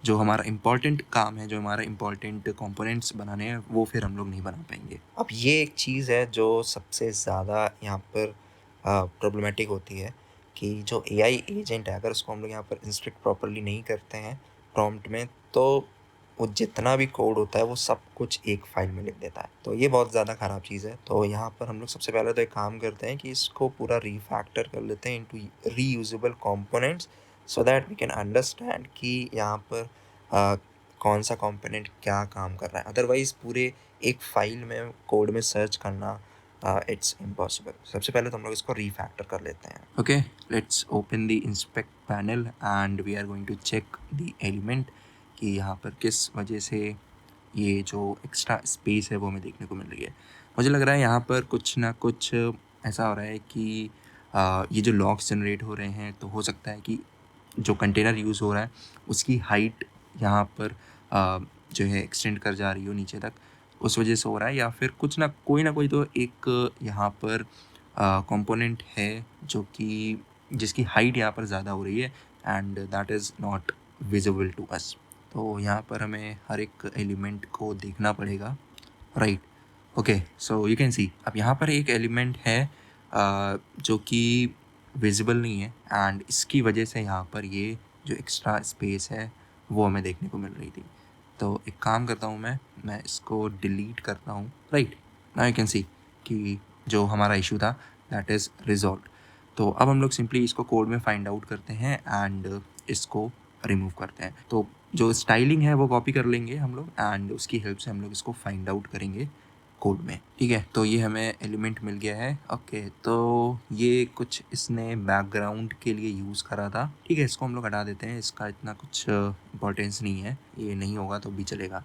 A: जो हमारा इम्पॉर्टेंट काम है, जो हमारा इम्पॉर्टेंट कंपोनेंट्स बनाने हैं वो फिर हम लोग नहीं बना पाएंगे। अब ये एक चीज़ है जो सबसे ज़्यादा यहाँ पर प्रॉब्लमेटिक होती है कि जो एआई एजेंट है अगर उसको हम लोग यहाँ पर इंस्ट्रक्ट प्रॉपरली नहीं करते हैं प्रॉम्प्ट में, तो वो जितना भी कोड होता है वो सब कुछ एक फाइल में लिख देता है। तो ये बहुत ज़्यादा ख़राब चीज़ है। तो यहाँ पर हम लोग सबसे पहले तो एक काम करते हैं कि इसको पूरा रीफैक्टर कर लेते हैं into reusable components, so that we can understand कि यहाँ पर कौन सा कंपोनेंट क्या काम कर रहा है। अदरवाइज़ पूरे एक फाइल में कोड में सर्च करना इट्स इम्पॉसिबल। सबसे पहले तो हम लोग इसको रीफैक्टर कर लेते हैं। Okay, let's open the inspect panel and we are going to check the element कि यहाँ पर किस वजह से ये जो एक्स्ट्रा स्पेस है वो हमें देखने को मिल रही है। मुझे लग रहा है यहाँ पर कुछ ना कुछ ऐसा हो रहा है कि ये जो लॉग्स जनरेट हो रहे हैं, तो हो सकता है कि जो कंटेनर यूज़ हो रहा है उसकी हाइट यहाँ पर जो है एक्सटेंड कर जा रही हो नीचे तक, उस वजह से हो रहा है। या फिर कुछ ना कोई तो एक यहाँ पर कंपोनेंट है जो कि जिसकी हाइट यहाँ पर ज़्यादा हो रही है and that is not visible to us. तो यहाँ पर हमें हर एक एलिमेंट को देखना पड़ेगा। Right, okay, so you can सी अब यहाँ पर एक एलिमेंट है जो कि विजिबल नहीं है एंड इसकी वजह से यहाँ पर ये जो एक्स्ट्रा स्पेस है वो हमें देखने को मिल रही थी। तो एक काम करता हूँ मैं इसको डिलीट करता हूँ। Right, now you can see कि जो हमारा इशू था दैट इज़ रिजॉल्व्ड। तो अब हम लोग सिंपली इसको कोड में फाइंड आउट करते हैं एंड इसको रिमूव करते हैं। तो जो स्टाइलिंग है वो कॉपी कर लेंगे हम लोग एंड उसकी हेल्प से हम लोग इसको फाइंड आउट करेंगे कोड में। ठीक है, तो ये हमें एलिमेंट मिल गया है। ओके, तो ये कुछ इसने बैकग्राउंड के लिए यूज़ करा था। ठीक है, इसको हम लोग हटा देते हैं, इसका इतना कुछ इम्पोर्टेंस नहीं है, ये नहीं होगा तो भी चलेगा।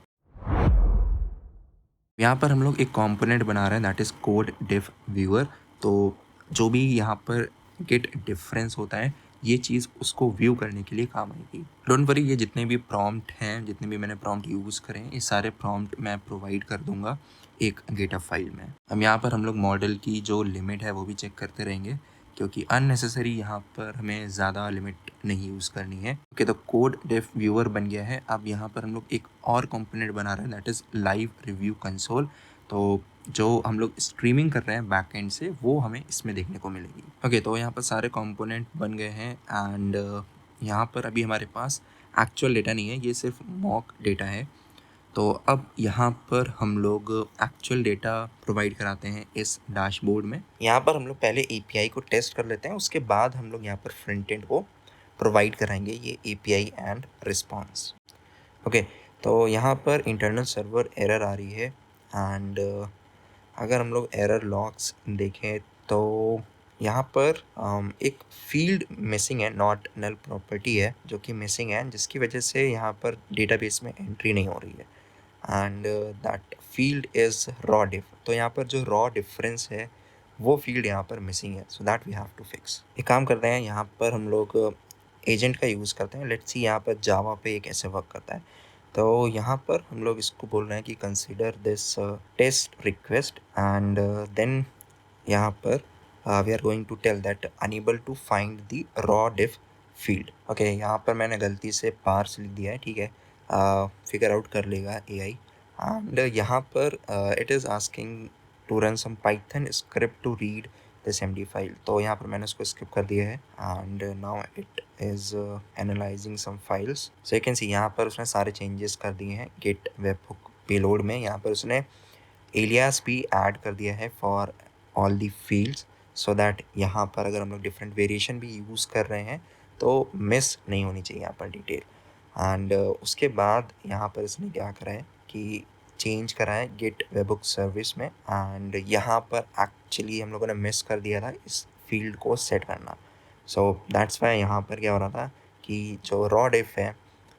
A: यहाँ पर हम लोग एक कंपोनेंट बना रहे हैं that is code diff viewer. तो जो भी यहाँ पर गेट डिफरेंस होता है, ये चीज़ उसको व्यू करने के लिए काम आएगी। डोंट वरी, ये जितने भी प्रॉम्प्ट हैं, जितने भी मैंने प्रॉम्प्ट यूज़ करे हैं, ये सारे प्रॉम्प्ट मैं प्रोवाइड कर दूंगा एक गेटअप फाइल में। अब यहाँ पर हम लोग मॉडल की जो लिमिट है वो भी चेक करते रहेंगे, क्योंकि अननेसेसरी यहाँ पर हमें ज़्यादा लिमिट नहीं यूज़ करनी है। ओके, तो कोड डेफ व्यूअर बन गया है। अब यहाँ पर हम लोग एक और कंपोनेंट बना रहे हैं, that is live review console. तो जो हम लोग स्ट्रीमिंग कर रहे हैं बैकएंड से, वो हमें इसमें देखने को मिलेगी। ओके, तो यहाँ पर सारे कंपोनेंट बन गए हैं एंड यहाँ पर अभी हमारे पास एक्चुअल डेटा नहीं है, ये सिर्फ मॉक डेटा है। तो अब यहाँ पर हम लोग एक्चुअल डेटा प्रोवाइड कराते हैं इस डैशबोर्ड में। यहाँ पर हम लोग पहले API को टेस्ट कर लेते हैं, उसके बाद हम लोग यहाँ पर फ्रंट एंड को प्रोवाइड कराएंगे ये API एंड रिस्पॉन्स। ओके, तो यहाँ पर इंटरनल सर्वर एरर आ रही है एंड अगर हम लोग एरर लॉग्स देखें तो यहाँ पर एक फील्ड मिसिंग है, नॉट नल प्रॉपर्टी है जो कि मिसिंग है, जिसकी वजह से यहाँ पर डेटाबेस में एंट्री नहीं हो रही है and that field is raw diff. तो यहाँ पर जो रॉ डिफरेंस है वो फील्ड यहाँ पर मिसिंग है, so that we have to fix. एक काम करते हैं, यहाँ पर हम लोग एजेंट का यूज़ करते हैं। लेट्स सी यहाँ पर जावा पे ये कैसे वर्क करता है। तो यहाँ पर हम लोग इसको बोल रहे हैं कि consider this test request and then यहाँ पर we are going to tell that unable to find the raw diff field. Okay, यहाँ पर मैंने गलती से पार्स लिख दिया है, ठीक है, फिगर आउट कर लेगा AI। एंड यहाँ पर it is asking to run some Python script to read this MD file. तो यहाँ पर मैंने उसको स्किप कर दिया है and now it is analyzing some files. So you can see यहाँ पर उसने सारे चेंजेस कर दिए हैं गेट वेबहुक पेलोड में। यहाँ पर उसने एलियास भी ऐड कर दिया है for all the fields, so that यहाँ पर अगर हम लोग डिफरेंट वेरिएशन भी यूज़ कर रहे हैं तो मिस नहीं होनी चाहिए यहाँ पर डिटेल। एंड उसके बाद यहाँ पर इसने क्या करा है कि चेंज करा है गेट वेबहुक सर्विस में एंड यहाँ पर एक्चुअली हम लोगों ने मिस कर दिया था इस फील्ड को सेट करना। सो दैट्स वाई यहाँ पर क्या हो रहा था कि जो रॉ डिफ है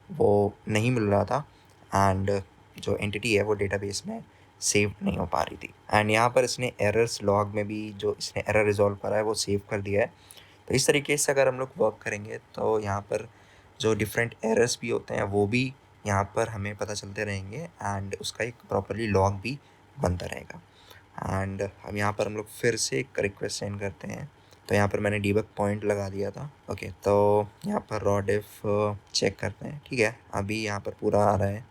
A: वो नहीं मिल रहा था एंड जो एंटिटी है वो डेटाबेस में सेव नहीं हो पा रही थी। एंड यहाँ पर इसने एरर्स लॉग में भी जो इसने एरर रिजॉल्व करा है वो सेव कर दिया है। तो इस तरीके से अगर हम लोग वर्क करेंगे तो यहाँ पर जो डिफरेंट एरर्स भी होते हैं वो भी यहाँ पर हमें पता चलते रहेंगे एंड उसका एक प्रॉपरली लॉग भी बनता रहेगा। एंड हम यहाँ पर हम लोग फिर से एक रिक्वेस्ट सेंड करते हैं। तो यहाँ पर मैंने डीबग पॉइंट लगा दिया था। ओके, तो यहाँ पर रॉ डिफ चेक करते हैं, ठीक है, अभी यहाँ पर पूरा आ रहा है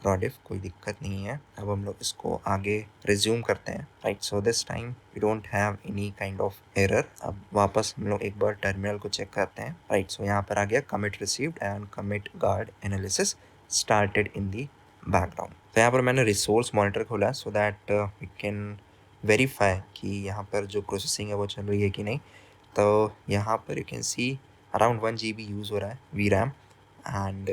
A: रॉ डिफ, कोई दिक्कत नहीं है। अब हम लोग इसको आगे रिज्यूम करते हैं, right. So this time we don't have any kind of error. अब वापस हम लोग एक बार टर्मिनल को चेक करते हैं, राइट। सो यहाँ पर आ गया commit received and commit guard analysis started in the background. तो यहाँ पर मैंने रिसोर्स मॉनिटर खोला so that we can verify कि यहाँ पर जो प्रोसेसिंग है वो चल रही है कि नहीं। तो यहाँ पर you can C around 1 GB use हो रहा है VRAM एंड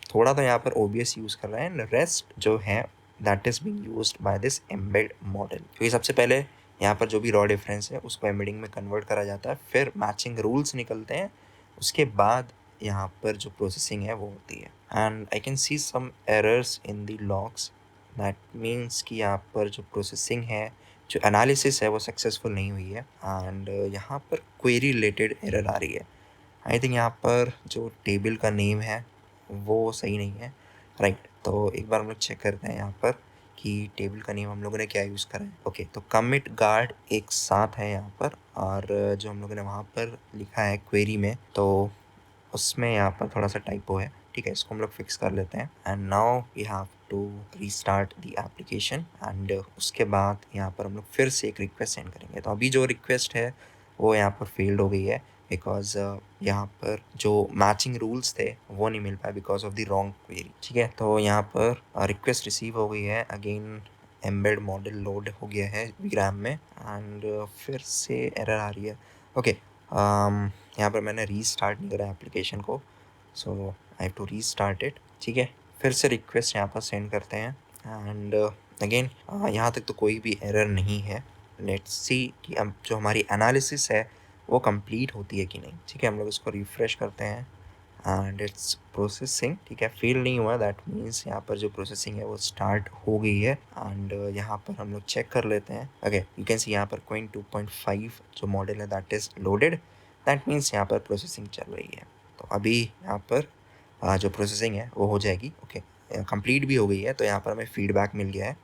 A: थोड़ा तो यहाँ पर OBS यूज़ कर रहा है एंड रेस्ट जो है that is being used by this embed model. क्योंकि सबसे पहले यहाँ पर जो भी रॉ डिफरेंस है उसको एम्बेडिंग में कन्वर्ट करा जाता है, फिर मैचिंग रूल्स निकलते हैं, उसके बाद यहाँ पर जो प्रोसेसिंग है वो होती है। And I can see some errors in the logs, that means कि यहाँ पर जो प्रोसेसिंग है, जो एनालिसिस है वो सक्सेसफुल नहीं हुई है एंड यहाँ पर क्वेरी रिलेटेड एरर आ रही है। आई थिंक यहाँ पर जो टेबल का नेम है वो सही नहीं है, राइट। तो एक बार हम लोग चेक करते हैं यहाँ पर कि टेबल का नेम हम लोगों ने क्या यूज़ करा है। ओके, तो कमिट गार्ड एक साथ है यहाँ पर और जो हम लोगों ने वहाँ पर लिखा है क्वेरी में, तो उसमें यहाँ पर थोड़ा सा टाइपो है, ठीक है, इसको हम लोग फिक्स कर लेते हैं। And now we have to restart the application and उसके बाद यहाँ पर हम लोग फिर से एक रिक्वेस्ट सेंड करेंगे। तो अभी जो रिक्वेस्ट है वो यहाँ पर फेल्ड हो गई है बिकॉज यहाँ पर जो मैचिंग रूल्स थे वो नहीं मिल पाए because of the wrong query, ठीक है। तो यहाँ पर रिक्वेस्ट रिसीव हो गई है, अगेन एम्बेड मॉडल लोड हो गया है VRAM में एंड फिर से एरर आ रही है। ओके, यहाँ पर मैंने रीस्टार्ट नहीं करा एप्लीकेशन को, so I have to restart it, ठीक है। फिर से रिक्वेस्ट यहाँ पर सेंड करते हैं एंड अगेन यहाँ तक तो कोई भी एरर नहीं है। लेट्स सी कि अब जो हमारी एनालिसिस है वो कंप्लीट होती है कि नहीं, ठीक है। हम लोग इसको रिफ़्रेश करते हैं एंड इट्स प्रोसेसिंग, ठीक है, फेल नहीं हुआ, दैट मीन्स यहाँ पर जो प्रोसेसिंग है वो स्टार्ट हो गई है एंड यहाँ पर हम लोग चेक कर लेते हैं। ओके, यू कैन सी यहाँ पर Qwen 2.5 जो मॉडल है that is loaded that means यहाँ पर प्रोसेसिंग चल रही है। तो अभी यहाँ पर जो प्रोसेसिंग है वो हो जाएगी। ओके, कंप्लीट भी हो गई है। तो यहाँ पर हमें फीडबैक मिल गया है,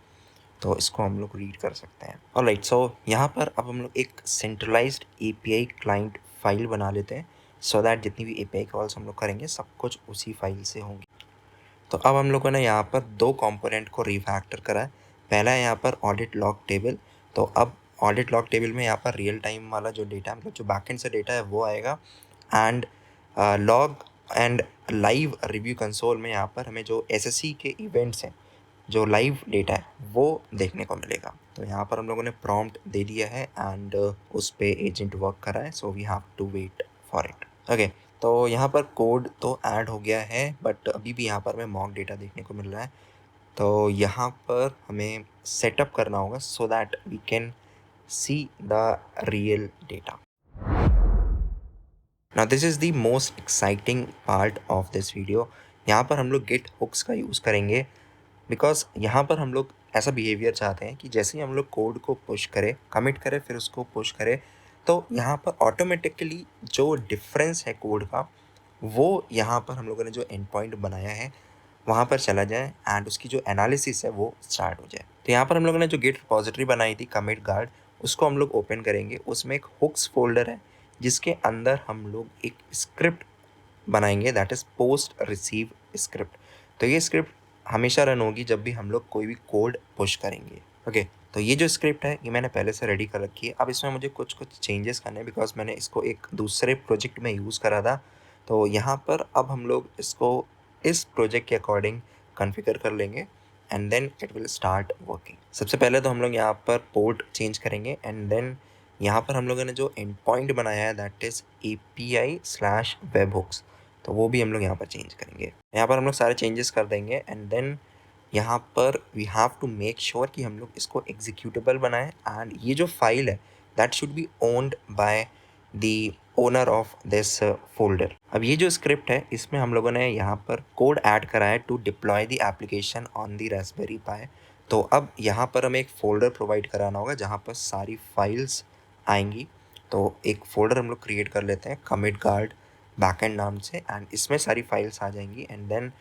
A: तो इसको हम लोग रीड कर सकते हैं। ऑलराइट, सो यहाँ पर अब हम लोग एक सेंट्रलाइज्ड API क्लाइंट फाइल बना लेते हैं, सो दैट जितनी भी API कॉल्स हम लोग करेंगे सब कुछ उसी फाइल से होंगी। तो अब हम लोगों ने यहाँ पर 2 कंपोनेंट को रिफैक्टर करा है। पहला है यहाँ पर ऑडिट लॉग टेबल। तो अब ऑडिट लॉग टेबल में यहाँ पर रियल टाइम वाला जो डेटा, मतलब जो बैकएंड से डेटा है वो आएगा, and log and live review console में यहाँ पर हमें जो SSE के इवेंट्स हैं, जो लाइव डेटा है वो देखने को मिलेगा। तो यहाँ पर हम लोगों ने प्रॉम्प्ट दे दिया है एंड उस पे एजेंट वर्क कर रहा है, so we have to wait for it. Okay, तो यहाँ पर कोड तो ऐड हो गया है, बट अभी भी यहाँ पर हमें मॉक डेटा देखने को मिल रहा है। तो यहाँ पर हमें सेटअप करना होगा so that we can see the real data. Now this is the most exciting part of this video. यहाँ पर हम लोग गेट हुक्स का यूज़ करेंगे, बिकॉज यहाँ पर हम लोग ऐसा बिहेवियर चाहते हैं कि जैसे ही हम लोग कोड को पुश करें, कमिट करें, फिर उसको पुश करें, तो यहाँ पर ऑटोमेटिकली जो डिफरेंस है कोड का, वो यहाँ पर हम लोगों ने जो एंड पॉइंट बनाया है वहाँ पर चला जाए एंड उसकी जो एनालिसिस है वो स्टार्ट हो जाए। तो यहाँ पर हम लोगों ने जो गिट रिपॉजिटरी बनाई थी कमिट गार्ड, उसको हम लोग ओपन करेंगे। उसमें एक हुक्स फोल्डर है जिसके अंदर हम लोग एक स्क्रिप्ट बनाएंगे, that is post receive script. तो ये स्क्रिप्ट हमेशा रन होगी जब भी हम लोग कोई भी कोड पुश करेंगे। ओके, तो ये जो स्क्रिप्ट है ये मैंने पहले से रेडी कर रखी है। अब इसमें मुझे कुछ चेंजेस करने हैं, बिकॉज मैंने इसको एक दूसरे प्रोजेक्ट में यूज़ करा था। तो यहाँ पर अब हम लोग इसको इस प्रोजेक्ट के अकॉर्डिंग कॉन्फ़िगर कर लेंगे and then it will start working. सबसे पहले तो हम लोग यहाँ पर पोर्ट चेंज करेंगे एंड देन यहाँ पर हम लोगों ने जो एंड पॉइंट बनाया है दैट इज़ API/webhooks, तो वो भी हम लोग यहाँ पर चेंज करेंगे। यहाँ पर हम लोग सारे चेंजेस कर देंगे एंड देन यहाँ पर we have to make sure कि हम लोग इसको एग्जीक्यूटेबल बनाएं, एंड ये जो फाइल है that should be owned by the owner of this folder. अब ये जो स्क्रिप्ट है इसमें हम लोगों ने यहाँ पर कोड ऐड करा है to deploy the application on the Raspberry Pi. तो अब यहाँ पर हमें एक फ़ोल्डर प्रोवाइड कराना होगा जहाँ पर सारी फाइल्स आएंगी। तो एक फ़ोल्डर हम लोग क्रिएट कर लेते हैं कमिट गार्ड बैकएंड नाम से, एंड इसमें सारी फाइल्स आ जाएंगी and then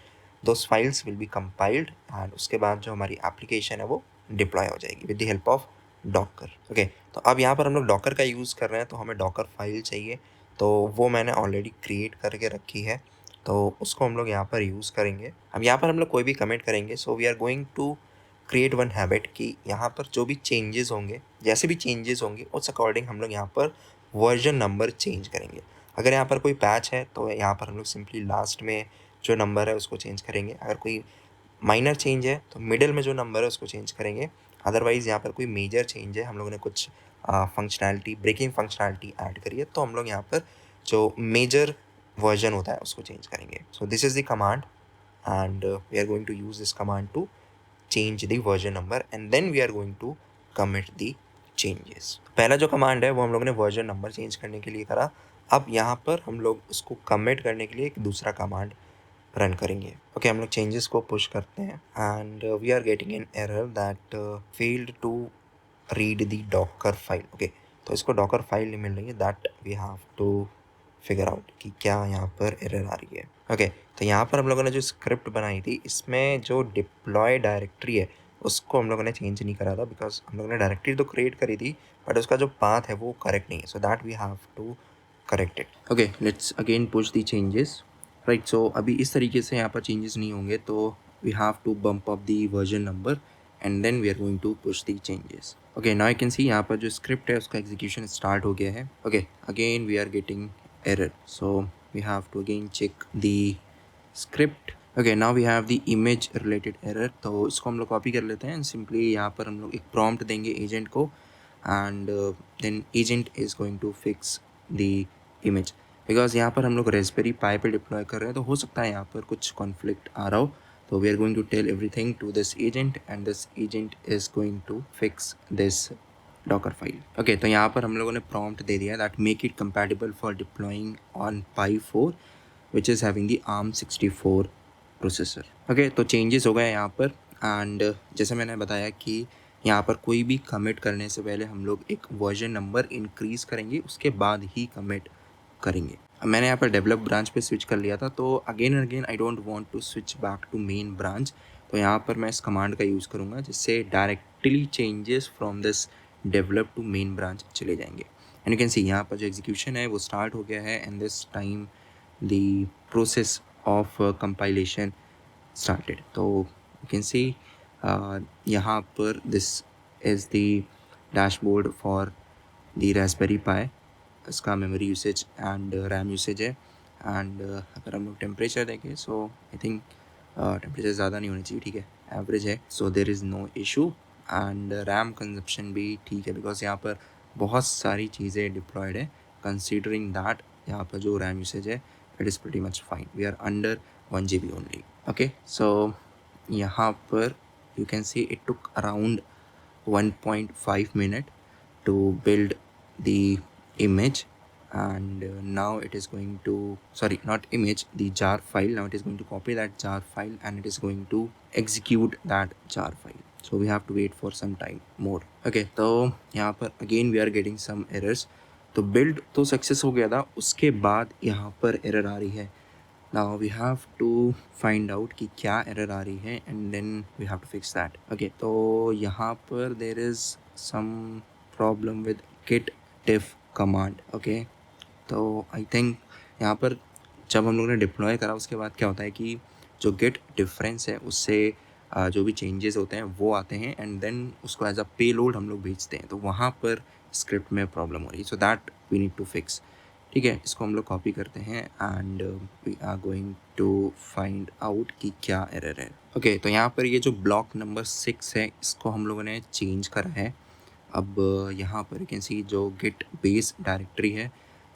A: those files will be compiled, and उसके बाद जो हमारी एप्लीकेशन है वो डिप्लॉय हो जाएगी with the help of Docker. Okay, तो अब यहाँ पर हम लोग डॉकर का यूज़ कर रहे हैं, तो हमें डॉकर फाइल चाहिए। तो वो मैंने ऑलरेडी क्रिएट करके रखी है, तो उसको हम लोग यहाँ पर यूज़ करेंगे। अब यहाँ पर हम लोग कोई भी कमेंट करेंगे, so we are going to create one habit कि यहाँ पर जो भी चेंजेस होंगे, जैसे भी चेंजेस होंगे उस अकॉर्डिंग हम लोग यहाँ पर वर्जन नंबर चेंज करेंगे। अगर यहाँ पर कोई पैच है तो यहाँ पर हम लोग सिंपली लास्ट में जो नंबर है उसको चेंज करेंगे। अगर कोई माइनर चेंज है तो मिडिल में जो नंबर है उसको चेंज करेंगे। अदरवाइज़ यहाँ पर कोई मेजर चेंज है, हम लोगों ने कुछ फंक्शनैलिटी, ब्रेकिंग फंक्शनैलिटी ऐड करी है, तो हम लोग यहाँ पर जो मेजर वर्जन होता है उसको चेंज करेंगे। So this is the command and we are going to use this command to change the version number and then we are going to commit the changes। पहला जो कमांड है वो हम लोगों ने वर्जन नंबर चेंज करने के लिए करा। अब यहाँ पर हम लोग उसको कमिट करने के लिए एक दूसरा कमांड रन करेंगे। ओके, हम लोग चेंजेस को पुश करते हैं and we are getting an error that failed to read the Docker file. Okay, तो इसको डॉकर फाइल नहीं मिल रही है, that we have to figure out कि क्या यहाँ पर एरर आ रही है। ओके, तो यहाँ पर हम लोगों ने जो स्क्रिप्ट बनाई थी इसमें जो डिप्लॉय डायरेक्टरी है उसको हम लोगों ने चेंज नहीं करा था, बिकॉज हम लोगों ने डायरेक्टरी तो क्रिएट करी थी बट उसका जो पाथ है वो करेक्ट नहीं है, so that we have to correct it. Okay, let's again push the changes. Right, so अभी इस तरीके से यहाँ पर चेंजेस नहीं होंगे, तो we have to bump up the version number and then we are going to push the changes. Okay, now you can see यहाँ पर जो स्क्रिप्ट है उसका एग्जीक्यूशन स्टार्ट हो गया है। Okay, again we are getting error, so we have to again check the script। okay, now we have the image related error, तो इसको हम लोग कॉपी कर लेते हैं। सिंपली यहाँ पर हम लोग एक प्रॉम्प्ट देंगे एजेंट को and then agent is going to fix the image. Because यहाँ पर हम लोग रास्पबेरी पाई पे डिप्लॉय कर रहे हैं तो हो सकता है यहाँ पर कुछ कॉन्फ्लिक्ट आ रहा हो, तो we are going to tell everything to this agent and this agent is going to fix this Docker file. Okay, तो यहाँ पर हम लोगों ने प्रॉम्प्ट दे दिया that make it compatible for deploying on Pi 4 which is having the ARM64 processor. Okay, तो changes हो गए यहाँ पर एंड जैसे मैंने बताया कि यहाँ पर कोई भी कमिट करने से पहले हम लोग एक वर्जन नंबर इंक्रीज़ करेंगे, उसके बाद ही कमिट करेंगे। मैंने यहाँ पर डेवलप ब्रांच पे स्विच कर लिया था, तो again and again I don't want to switch back to main branch. तो यहाँ पर मैं इस कमांड का यूज़ करूँगा जिससे directly changes from this develop to main branch चले जाएंगे। एंड यू कैन सी यहाँ पर जो एग्जीक्यूशन है वो स्टार्ट हो गया है and this time the process of compilation started. तो you can see यहाँ पर this is the dashboard for the Raspberry Pi. इसका memory usage and RAM usage है। एंड अगर हम लोग टेम्परेचर देखें सो आई थिंक टेम्परेचर ज़्यादा नहीं होनी चाहिए, ठीक है, एवरेज है, so there is no issue. And RAM consumption भी ठीक है बिकॉज यहाँ पर बहुत सारी चीज़ें डिप्लॉयड है। कंसिडरिंग दैट यहाँ पर जो रैम यूसेज है it is pretty much fine, we are under 1 GB only. Okay, so यहाँ पर you can see it took around 1.5 minute to build the image, and now it is going to, sorry, not image, the jar file. Now it is going to copy that jar file and it is going to execute that jar file. So we have to wait for some time more. Okay, तो यहाँ पर again we are getting some errors. तो build तो success हो गया था, उसके बाद यहाँ पर एरर आ रही है। Now we have to find out कि क्या एरर आ रही है and then we have to fix that. Okay, तो यहाँ पर there is some problem with git diff command. Okay, तो I think यहाँ पर जब हम लोगों ने डिप्लॉय करा उसके बाद क्या होता है कि जो गेट डिफरेंस है उससे जो भी चेंजेस होते हैं वो आते हैं एंड देन उसको एज अ पेलोड हम लोग भेजते हैं, तो वहाँ पर स्क्रिप्ट में प्रॉब्लम हो रही है। So that we need to fix. ठीक है, इसको हम लोग कॉपी करते हैं and we are going to find out कि क्या एरर है। ओके, तो यहाँ पर ये जो ब्लॉक नंबर 6 है इसको हम लोगों ने चेंज करा है। अब यहाँ पर यू कैन सी जो गिट बेस डायरेक्टरी है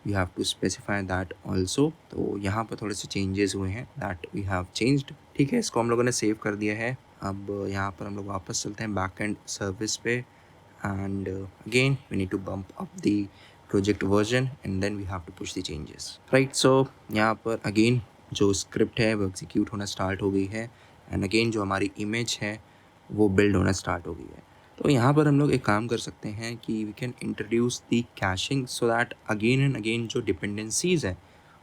A: you have to specify that also. तो यहाँ पर थोड़े से चेंजेस हुए हैं दैट वी हैव चेंज्ड। ठीक है, इसको हम लोगों ने सेव कर दिया है। अब यहाँ पर हम लोग वापस चलते हैं बैक एंड सर्विस पे and again we need to bump up the project version and then we have to push the changes, right. So यहाँ पर अगेन जो स्क्रिप्ट है वो एग्जीक्यूट होना स्टार्ट हो गई है एंड अगेन जो हमारी इमेज है वो बिल्ड होना स्टार्ट हो गई है। तो यहाँ पर हम लोग एक काम कर सकते हैं कि we can introduce the caching so that again and again जो डिपेंडेंसीज़ है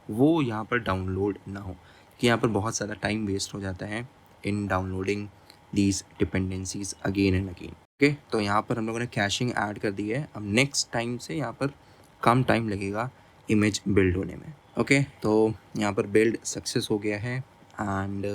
A: वो यहाँ पर डाउनलोड ना हो, कि यहाँ पर बहुत ज़्यादा टाइम वेस्ट हो जाता है in downloading these dependencies again and again. Okay, तो यहाँ पर हम लोगों ने कैशिंग ऐड कर दी है। अब नेक्स्ट टाइम से यहाँ पर कम टाइम लगेगा इमेज बिल्ड होने में। ओके, तो यहाँ पर बिल्ड सक्सेस हो गया है and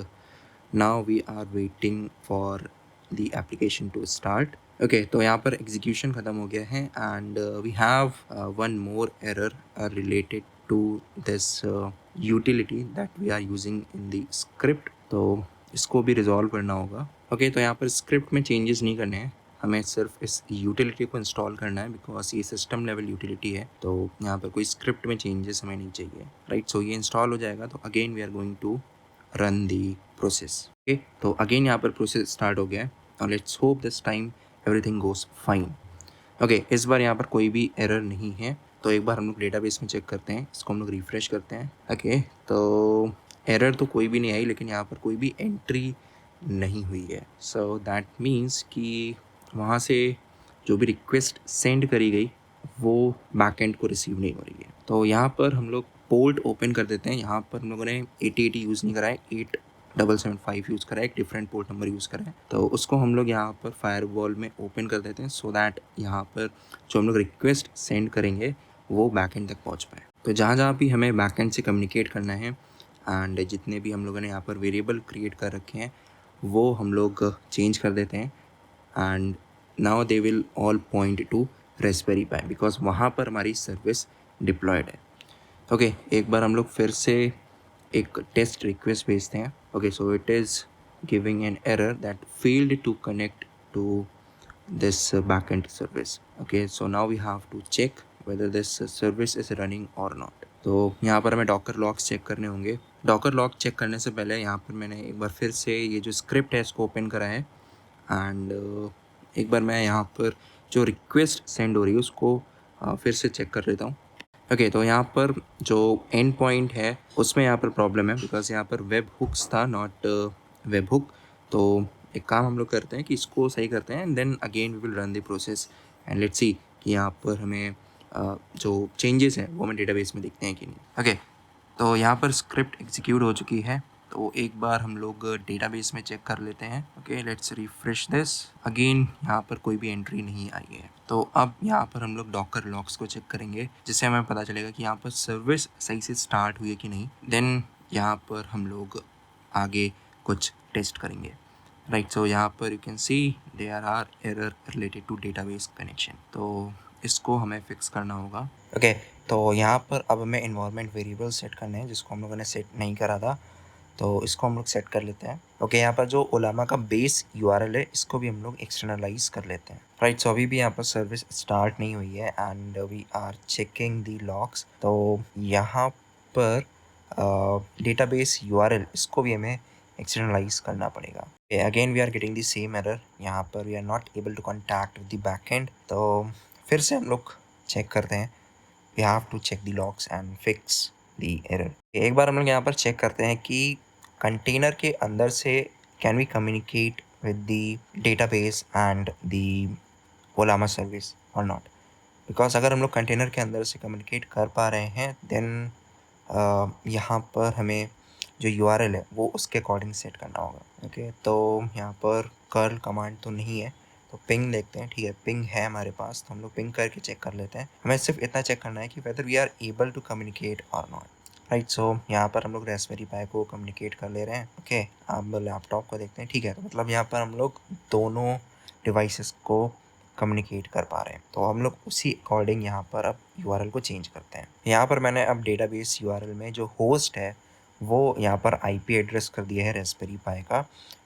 A: now we are waiting for the application to start. Okay, तो यहाँ पर एग्जीक्यूशन ख़त्म हो गया है and we have one more error related to this utility that we are using in the script, तो इसको भी रिजॉल्व करना होगा। ओके, तो यहाँ पर स्क्रिप्ट में चेंजेस नहीं करने हैं, हमें सिर्फ इस यूटिलिटी को इंस्टॉल करना है बिकॉज ये सिस्टम लेवल यूटिलिटी है, तो यहाँ पर कोई स्क्रिप्ट में चेंजेस हमें नहीं चाहिए, राइट। सो ये इंस्टॉल हो जाएगा तो again we are going to run the process. Okay, तो अगेन यहाँ पर प्रोसेस स्टार्ट हो गया है और let's hope this time everything goes fine. Okay, इस बार यहाँ पर कोई भी एरर नहीं है, तो एक बार हम लोग डेटाबेस में चेक करते हैं, इसको हम लोग रिफ्रेश करते हैं। ओके, तो एरर तो कोई भी नहीं आई लेकिन यहाँ पर कोई भी एंट्री नहीं हुई है। सो दैट मीन्स कि वहाँ से जो भी रिक्वेस्ट सेंड करी गई वो बैकएंड को रिसीव नहीं हो रही है। तो यहाँ पर हम लोग पोर्ट ओपन कर देते हैं। यहाँ पर हम लोगों ने 8080 यूज़ नहीं करा है, 8775 यूज़ करा है, एक डिफरेंट पोर्ट नंबर यूज़ करा है। तो उसको हम लोग यहाँ पर फायरवॉल में ओपन कर देते हैं सो दैट यहाँ पर जो हम लोग रिक्वेस्ट सेंड करेंगे वो बैकएंड तक पहुँच पाए। तो जहाँ जहाँ भी हमें बैकएंड से कम्युनिकेट करना है एंड जितने भी हम लोगों ने यहाँ पर वेरिएबल क्रिएट कर रखे हैं वो हम लोग चेंज कर देते हैं and now they will all point two Raspberry pi because वहाँ पर हमारी सर्विस डिप्लॉयड है। ओके, एक बार हम लोग फिर से एक टेस्ट रिक्वेस्ट भेजते हैं। Okay, so it is giving an error that failed to connect to this backend service. Okay, so now we have to check whether this service is running or not. तो यहाँ पर हमें Docker logs check करने होंगे। Docker log check करने से पहले यहाँ पर मैंने एक बार फिर से ये जो स्क्रिप्ट है इसको ओपन करा है एंड एक बार मैं यहाँ पर जो रिक्वेस्ट सेंड हो रही है उसको फिर से चेक कर लेता हूँ। ओके, तो यहाँ पर जो एंड पॉइंट है उसमें यहाँ पर प्रॉब्लम है बिकॉज यहाँ पर वेब हुक्स था नॉट वेब हुक। तो एक काम हम लोग करते हैं कि इसको सही करते हैं and then again we will run the process and let's see कि यहाँ पर हमें जो चेंजेस हैं वो हमें डेटाबेस में दिखते हैं कि नहीं। ओके, तो यहाँ पर स्क्रिप्ट एग्जीक्यूट हो चुकी है, तो एक बार हम लोग डेटाबेस में चेक कर लेते हैं। Okay, let's refresh this again. यहाँ पर कोई भी एंट्री नहीं आई है, तो अब यहाँ पर हम लोग डॉकर लॉग्स को चेक करेंगे, जिससे हमें पता चलेगा कि यहाँ पर सर्विस सही से स्टार्ट हुई है कि नहीं। देन यहाँ पर हम लोग आगे कुछ टेस्ट करेंगे। राइट, सो यहाँ पर you can see there are error related to database connection, तो इसको हमें फिक्स करना होगा। ओके, तो यहाँ पर अब हमें इन्वायरमेंट वेरिएबल सेट करने हैं, जिसको हम लोगों ने सेट नहीं करा था, तो इसको हम लोग सेट कर लेते हैं। ओके, यहाँ पर जो ओलामा का बेस यूआरएल है, इसको भी हम लोग एक्सटर्नलाइज कर लेते हैं। राइट, सो अभी भी यहाँ पर सर्विस स्टार्ट नहीं हुई है and we are checking the logs. तो यहाँ पर डेटाबेस यूआरएल, इसको भी हमें एक्सटर्नलाइज करना पड़ेगा। Again we are getting the same error, यहाँ पर we are not able to contact with the backend. तो फिर से हम लोग चेक करते हैं, we have to check the logs and fix the error. एक बार हम लोग यहाँ पर चेक करते हैं कि कंटेनर के अंदर से can we communicate with the database and the Ollama service or not. Because अगर हम लोग कंटेनर के अंदर से कम्युनिकेट कर पा रहे हैं, देन यहाँ पर हमें जो यूआरएल है वो उसके अकॉर्डिंग सेट करना होगा। ओके, तो यहाँ पर कर्ल कमांड तो नहीं है, तो पिंग देखते हैं। ठीक है, पिंग है हमारे पास, तो हम लोग पिंग करके चेक कर लेते हैं। हमें सिर्फ इतना चेक करना है कि whether we are able to communicate or not. Right, so यहाँ पर हम लोग रास्पबेरी पाई को कम्युनिकेट कर ले रहे हैं। ओके, अब लैपटॉप को देखते हैं। ठीक है, तो मतलब यहाँ पर हम लोग दोनों डिवाइसेस को कम्युनिकेट कर पा रहे हैं, तो हम लोग उसी अकॉर्डिंग यहाँ पर अब यूआरएल को चेंज करते हैं। यहाँ पर मैंने अब डेटाबेस यूआरएल में जो होस्ट है वो यहाँ पर आईपी एड्रेस कर दिया है रास्पबेरी पाई का,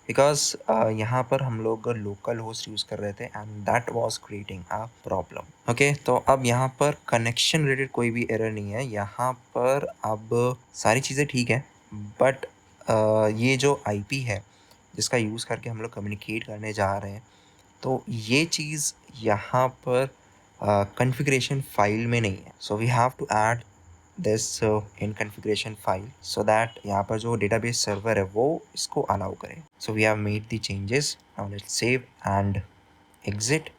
A: बिकॉज यहाँ पर हम लोग लोकल होस्ट यूज़ कर रहे थे and that was creating a problem. Okay, तो अब यहाँ पर कनेक्शन रिलेटेड कोई भी एरर नहीं है। यहाँ पर अब सारी चीज़ें ठीक है, बट ये जो आईपी है जिसका यूज़ करके हम लोग कम्युनिकेट करने जा रहे हैं, तो ये चीज़ यहाँ पर कॉन्फ़िगरेशन फाइल में नहीं है। So we have to add this in configuration file so that यहाँ पर जो डेटाबेस सर्वर है वो इसको अलाउ करे। So we have made the changes, now let's save and exit.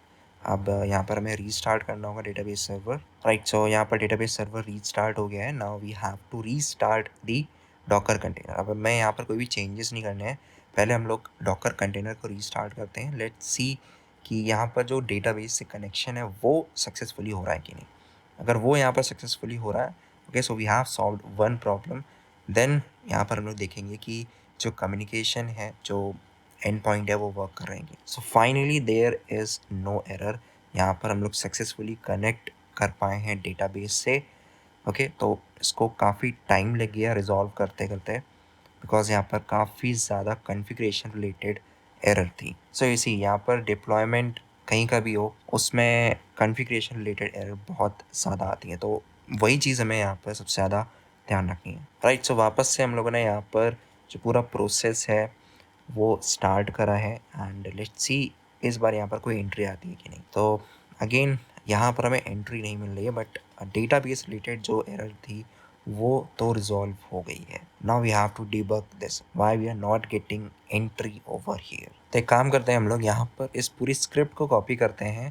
A: अब यहाँ पर हमें रीस्टार्ट करना होगा डेटाबेस सर्वर। राइट, सो यहाँ पर डेटाबेस सर्वर रीस्टार्ट हो गया है। Now we have to restart the Docker container. अब मैं यहाँ पर कोई भी चेंजेस नहीं करने हैं, पहले हम लोग डॉकर कंटेनर को रीस्टार्ट करते हैं। लेट्स सी कि यहाँ पर जो डेटाबेस से कनेक्शन है वो सक्सेसफुली हो रहा है कि नहीं। अगर वो यहाँ पर सक्सेसफुली हो रहा है, okay, so we have solved one problem. Then यहाँ पर हम लोग देखेंगे कि जो कम्युनिकेशन है, जो एंड पॉइंट है, वो वर्क कर रहे हैं। So finally there is no error. यहाँ पर हम लोग सक्सेसफुली कनेक्ट कर पाए हैं डेटाबेस से। ओके, तो इसको काफ़ी टाइम लग गया रिजॉल्व करते करते, बिकॉज यहाँ पर काफ़ी ज़्यादा कॉन्फ़िगरेशन रिलेटेड एरर थी। सो इसी यहाँ पर डिप्लॉयमेंट कहीं का भी हो, उसमें कॉन्फ़िगरेशन रिलेटेड एरर बहुत ज़्यादा आती है, तो वही चीज़ हमें यहाँ पर सबसे ज़्यादा ध्यान रखनी है। राइट, सो वापस से हम लोगों ने यहाँ पर जो पूरा प्रोसेस है वो स्टार्ट करा है एंड लेट्स सी इस बार यहाँ पर कोई एंट्री आती है कि नहीं। तो अगेन यहाँ पर हमें एंट्री नहीं मिल रही है, बट डेटाबेस रिलेटेड जो एरर थी वो तो रिजॉल्व हो गई है। Now we have to debug this, why we are not getting entry over here. तो एक काम करते हैं, हम लोग यहाँ पर इस पूरी स्क्रिप्ट को कॉपी करते हैं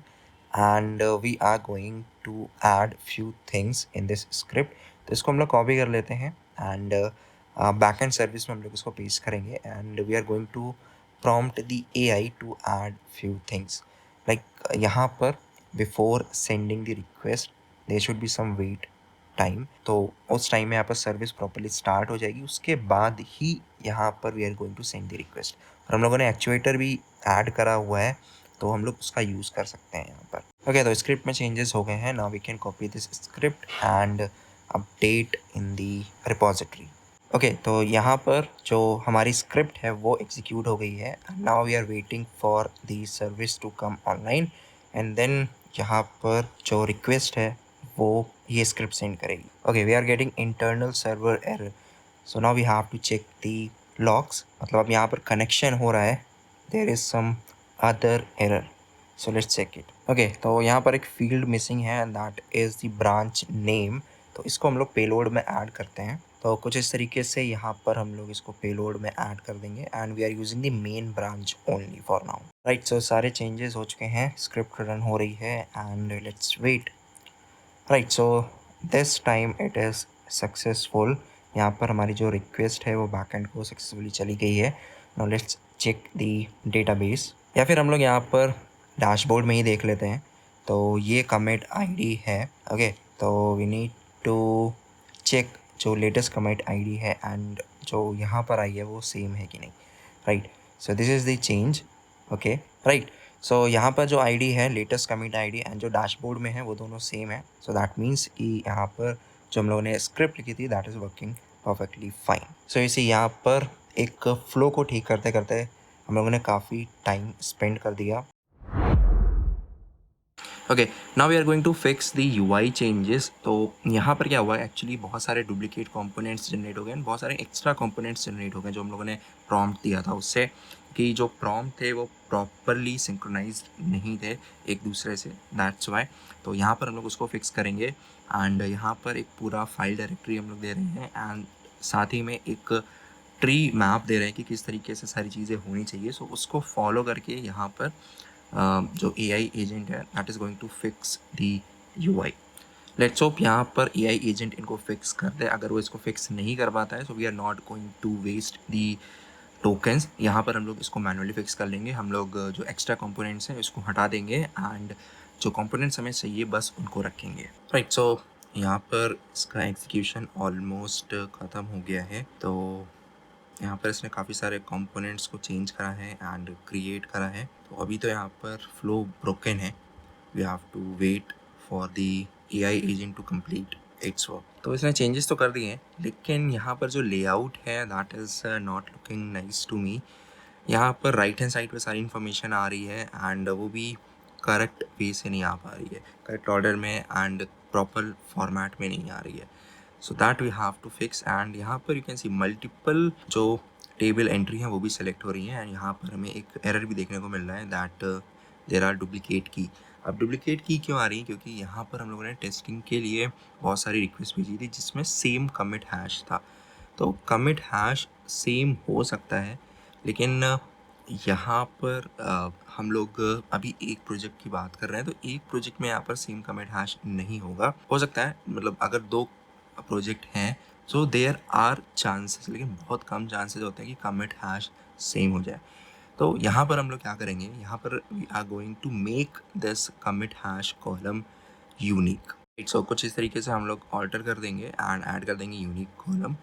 A: and we are going to add few things in this script. तो इसको हम लोग कॉपी कर लेते हैं एंड बैकएंड सर्विस में हम लोग इसको पेस्ट करेंगे and we are going to prompt the AI to add few things. Like यहाँ पर before sending the request there should be some wait time, तो उस टाइम में यहाँ पर सर्विस प्रॉपरली स्टार्ट हो जाएगी, उसके बाद ही यहाँ पर we are going to send the request. और हम लोगों ने एक्चुएटर भी ऐड करा हुआ है, तो हम लोग उसका यूज़ कर सकते हैं यहाँ पर। ओके, तो स्क्रिप्ट में चेंजेस हो गए हैं। Now we can copy this script and update in the repository. Okay, तो यहाँ पर जो हमारी स्क्रिप्ट है वो एग्जीक्यूट हो गई है। Now we are waiting for the service to come online and then यहाँ पर जो रिक्वेस्ट है वो ये स्क्रिप्ट सेंड करेगी। Okay, we are getting internal server error, so now we have to check the logs. मतलब अब यहाँ पर कनेक्शन हो रहा है, there is some other error, so let's check it. Okay, तो यहाँ पर एक फील्ड मिसिंग है and that is the branch name, तो इसको हम लोग पेलोड में ऐड करते हैं। तो कुछ इस तरीके से यहाँ पर हम लोग इसको पेलोड में ऐड कर देंगे and we are using the main branch only for now. Right, so सारे चेंजेस हो चुके हैं, स्क्रिप्ट रन हो रही है and let's wait. Right, so this time it is successful. यहाँ पर हमारी जो रिक्वेस्ट है वो बैकएंड को सक्सेसफुली चली गई है। Now let's check the database, या फिर हम लोग यहाँ पर डैशबोर्ड में ही देख लेते हैं। तो ये कमिट आईडी है। ओके, तो वी नीड टू चेक जो लेटेस्ट कमिट आईडी है एंड जो यहाँ पर आई है वो सेम है कि नहीं। Right, so this is the change. Okay, right, so यहाँ पर जो आईडी है लेटेस्ट कमिट आईडी एंड जो डैशबोर्ड में है वो दोनों सेम है। सो दैट मीन्स कि यहाँ पर जो हम लोगों ने स्क्रिप्ट लिखी थी that is working perfectly fine. So इसे यहाँ पर एक फ्लो को ठीक करते करते हम लोगों ने काफ़ी टाइम स्पेंड कर दिया। Okay, now we are going to fix the UI changes. तो यहाँ पर क्या हुआ है, एक्चुअली बहुत सारे डुप्लीकेट कंपोनेंट्स जनरेट हो गए एंड बहुत सारे एक्स्ट्रा कंपोनेंट्स जनरेट हो गए जो हम लोगों ने प्रॉम्प्ट दिया था उससे, कि जो प्रॉम्प्ट थे वो प्रॉपरली सिंक्रोनाइज्ड नहीं थे एक दूसरे से, दैट्स वाई। तो यहाँ पर हम लोग उसको फिक्स करेंगे एंड यहाँ पर एक पूरा फाइल डायरेक्टरी हम लोग दे रहे हैं एंड साथ ही में एक ट्री मैप दे रहे हैं कि किस तरीके से सारी चीज़ें होनी चाहिए। सो उसको फॉलो करके यहाँ पर जो AI एजेंट है that is going to fix the UI। Let's hope यहाँ पर AI एजेंट इनको फिक्स कर दे। अगर वो इसको फिक्स नहीं कर पाता है so we are not going to waste the tokens. यहाँ पर हम लोग इसको मैनुअली फिक्स कर लेंगे। हम लोग जो एक्स्ट्रा कंपोनेंट्स हैं इसको हटा देंगे एंड जो कंपोनेंट्स हमें चाहिए बस उनको रखेंगे। राइट, सो यहाँ पर इसका एग्जीक्यूशन ऑलमोस्ट ख़त्म हो गया है। तो यहाँ पर इसने काफ़ी सारे कंपोनेंट्स को चेंज करा है एंड क्रिएट करा है। तो अभी तो यहाँ पर फ्लो ब्रोकन है, we have to wait for the AI agent to complete its work. तो इसने चेंजेस तो कर दिए हैं लेकिन यहाँ पर जो लेआउट है that is not looking nice to me. यहाँ पर राइट हैंड साइड पे सारी इन्फॉर्मेशन आ रही है एंड वो भी करेक्ट वे से नहीं आ पा रही है, करेक्ट ऑर्डर में एंड प्रॉपर फॉर्मेट में नहीं आ रही है। So that we have to fix and यहाँ पर यू कैन सी मल्टीपल जो टेबल एंट्री हैं वो भी सेलेक्ट हो रही हैं एंड यहाँ पर हमें एक एरर भी देखने को मिल रहा है दैट देयर आर डुप्लीकेट की। अब डुप्लीकेट की क्यों आ रही है, क्योंकि यहाँ पर हम लोगों ने टेस्टिंग के लिए बहुत सारी रिक्वेस्ट भेजी थी जिसमें सेम कमिट हैश था। तो कमिट हैश सेम हो सकता है लेकिन यहाँ पर हम लोग अभी एक प्रोजेक्ट की बात कर रहे हैं, तो एक प्रोजेक्ट में यहाँ पर सेम कमिट हैश नहीं होगा। हो सकता है मतलब अगर दो प्रोजेक्ट हैं सो देयर आर चांसेस, लेकिन बहुत कम चांसेस होते हैं कि कमिट हैश सेम हो जाए। तो यहाँ पर हम लोग क्या करेंगे, यहाँ पर we are going to make this commit hash column unique. So कुछ इस तरीके से हम लोग ऑल्टर कर देंगे एंड ऐड कर देंगे यूनिक कॉलम।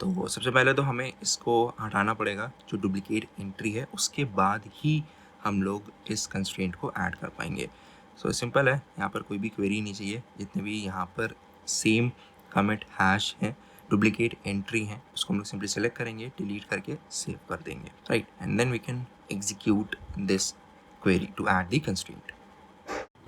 A: तो सबसे पहले तो हमें इसको हटाना पड़ेगा जो डुप्लीकेट एंट्री है, उसके बाद ही हम लोग इस कंस्ट्रेंट को ऐड कर पाएंगे। सो सिंपल है, यहाँ पर कोई भी क्वेरी नहीं चाहिए। जितने भी यहाँ पर सेम कमिट हैश हैं, डुप्लीकेट एंट्री हैं, उसको हम लोग सिंपली सेलेक्ट करेंगे, डिलीट करके सेव कर देंगे। Right, and then we can execute this query to add the constraint.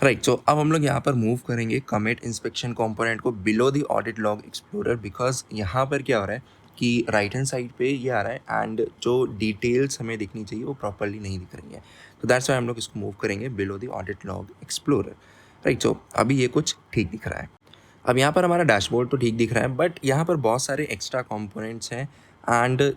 A: Right, so अब हम लोग यहाँ पर मूव करेंगे कमिट इंस्पेक्शन कंपोनेंट को below the audit log explorer, because यहाँ पर क्या हो रहा है कि राइट हैंड साइड पे ये आ रहा है एंड जो डिटेल्स हमें दिखनी चाहिए वो प्रॉपरली नहीं दिख रही है। तो दैट्स वाई हम लोग इसको मूव करेंगे below the audit log explorer. Right, so अभी ये कुछ ठीक दिख रहा है। अब यहाँ पर हमारा डैशबोर्ड तो ठीक दिख रहा है बट यहाँ पर बहुत सारे एक्स्ट्रा कंपोनेंट्स हैं एंड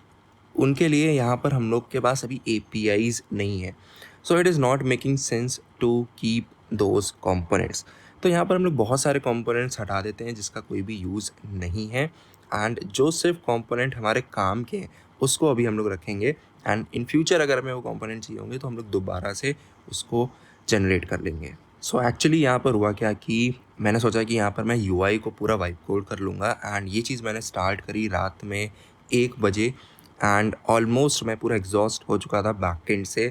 A: उनके लिए यहाँ पर हम लोग के पास अभी APIs नहीं है। So it is not making sense to keep those components. तो यहाँ पर हम लोग बहुत सारे कंपोनेंट्स हटा देते हैं जिसका कोई भी यूज़ नहीं है एंड जो सिर्फ कंपोनेंट हमारे काम के हैं उसको अभी हम लोग रखेंगे एंड इन फ्यूचर अगर हमें वो कंपोनेंट चाहिए होंगे तो हम लोग दोबारा से उसको जनरेट कर लेंगे। सो एक्चुअली यहाँ पर हुआ क्या कि मैंने सोचा कि यहाँ पर मैं UI को पूरा वाइप कोड कर लूँगा एंड ये चीज़ मैंने स्टार्ट करी रात में 1 बजे एंड ऑलमोस्ट मैं पूरा एग्जॉस्ट हो चुका था बैक एंड से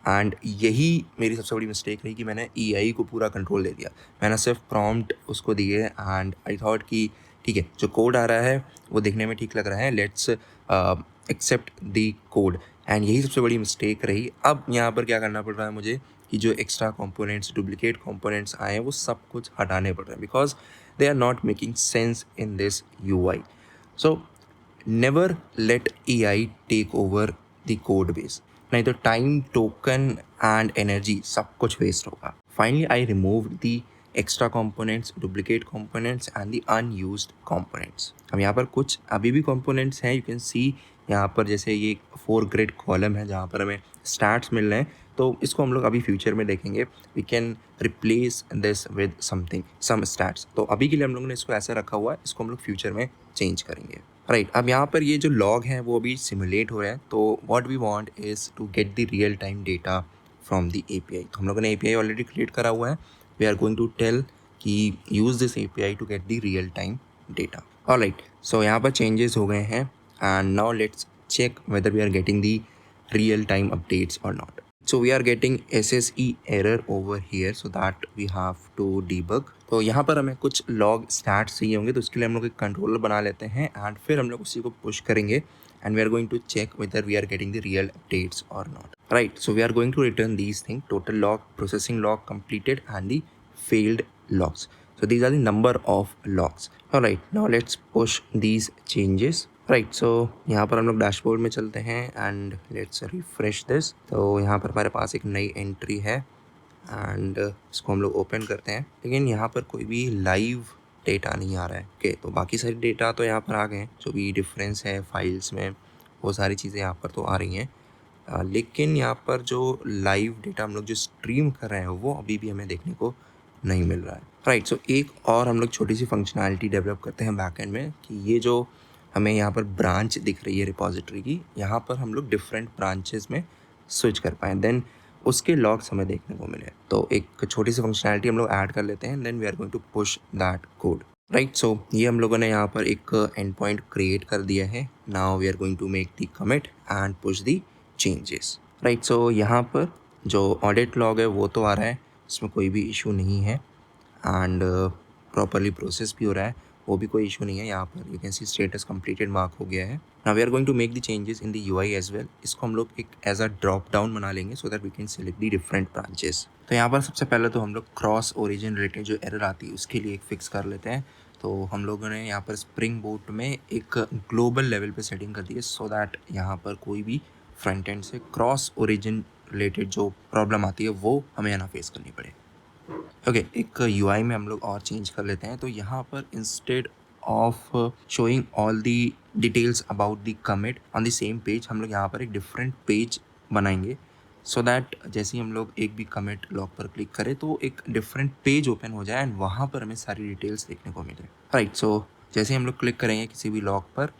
A: एंड यही मेरी सबसे बड़ी मिस्टेक रही कि मैंने AI को पूरा कंट्रोल ले लिया। मैंने सिर्फ प्रॉम्प्ट उसको दिए एंड आई थॉट कि ठीक है जो कोड आ रहा है वो देखने में ठीक लग रहा है, let's accept the code, and यही सबसे बड़ी मिस्टेक रही। अब यहाँ पर क्या करना पड़ रहा है मुझे कि जो एक्स्ट्रा कंपोनेंट्स डुप्लीकेट कंपोनेंट्स आए हैं वो सब कुछ हटाने पड़ रहे हैं because they are not making sense in this UI। So never let AI take over the code base, नहीं तो टाइम, टोकन एंड एनर्जी सब कुछ वेस्ट होगा। Finally I remove the extra components, duplicate components and the unused components. अब यहाँ पर कुछ अभी भी कंपोनेंट्स हैं, यू कैन सी यहाँ पर जैसे ये 4 ग्रिड कॉलम है जहाँ पर हमें स्टैट्स मिल रहे हैं। तो इसको हम लोग अभी फ्यूचर में देखेंगे. We can replace this with something, some stats. तो अभी के लिए हम लोगों ने इसको ऐसा रखा हुआ है, इसको हम लोग फ्यूचर में चेंज करेंगे. राइट, अब यहाँ पर ये जो लॉग है वो अभी सिमुलेट हो रहा है. तो what we want is to get the real time data from the API. तो हम लोगों ने API ऑलरेडी क्रिएट करा हुआ है. We are going to tell कि use this API to get the real time data. Alright, so यहाँ पर चेंजेस हो गए हैं and now let's check whether we are getting the real time updates or not. So we are getting SSE error over here, so that we have to debug. तो यहाँ पर हमें कुछ log stats चाहिए होंगे, तो उसके लिए हम लोग एक कंट्रोलर बना लेते हैं एंड फिर हम लोग उसी को पुश करेंगे and we are going to check whether we are getting the real updates or not. Right, so we are going to return these things: total log, processing log completed and the failed logs. So these are the number of logs. Alright, now let's push these changes. Right, so यहाँ पर हम लोग dashboard में चलते हैं and let's refresh this. तो यहाँ पर हमारे पास एक नई एंट्री है एंड इसको हम लोग ओपन करते हैं, लेकिन यहाँ पर कोई भी लाइव डेटा नहीं आ रहा है. ओके, तो बाकी सारी डेटा तो यहाँ पर आ गए हैं, जो भी डिफरेंस है फाइल्स में वो सारी चीज़ें यहाँ पर तो आ रही हैं. लेकिन यहाँ पर जो लाइव डेटा हम लोग जो स्ट्रीम कर रहे हैं वो अभी भी हमें देखने को नहीं मिल रहा है. राइट, सो एक और हम लोग छोटी सी फंक्शनैलिटी डेवलप करते हैं बैकएंड में कि ये जो हमें यहाँ पर ब्रांच दिख रही है रिपॉजिटरी की, यहाँ पर हम लोग डिफरेंट ब्रांचेस में स्विच कर पाएँ, देन उसके लॉग्स हमें देखने को मिले. तो एक छोटी सी फंक्शनैलिटी हम लोग ऐड कर लेते हैं, then we are going to push that code. Right, so ये हम लोगों ने यहाँ पर एक एंड पॉइंट क्रिएट कर दिया है. Now we are going to make the commit and push the changes. Right, so यहाँ पर जो ऑडिट लॉग है वो तो आ रहा है, इसमें कोई भी इशू नहीं है एंड प्रॉपरली प्रोसेस भी हो रहा है, वो भी कोई इशू नहीं है. यहाँ पर you can see status completed mark हो गया है. Now we are going to make the changes in the UI as well. इसको हम लोग एक एज अ ड्रॉप डाउन बना लेंगे so that we can select the different branches. तो यहाँ पर सबसे पहले तो हम लोग क्रॉस ओरिजिन रिलेटेड जो एरर आती है उसके लिए एक फिक्स कर लेते हैं. तो हम लोगों ने यहाँ पर स्प्रिंग बूट में एक ग्लोबल लेवल पे सेटिंग कर दी है सो दैट यहाँ पर कोई भी फ्रंट एंड से क्रॉस ओरिजिन रिलेटेड जो प्रॉब्लम आती है वो हमें यहाँ फेस करनी पड़े. ओके, एक UI में हम लोग और चेंज कर लेते हैं. तो यहाँ पर instead of showing all the details about the commit on the same page, हम लोग यहाँ पर एक डिफरेंट पेज बनाएंगे सो दैट जैसे ही हम लोग एक भी कमिट लॉग पर क्लिक करें तो एक डिफरेंट पेज ओपन हो जाए एंड वहाँ पर हमें सारी डिटेल्स देखने को मिले. राइट, सो जैसे ही हम लोग क्लिक करेंगे किसी भी लॉग पर,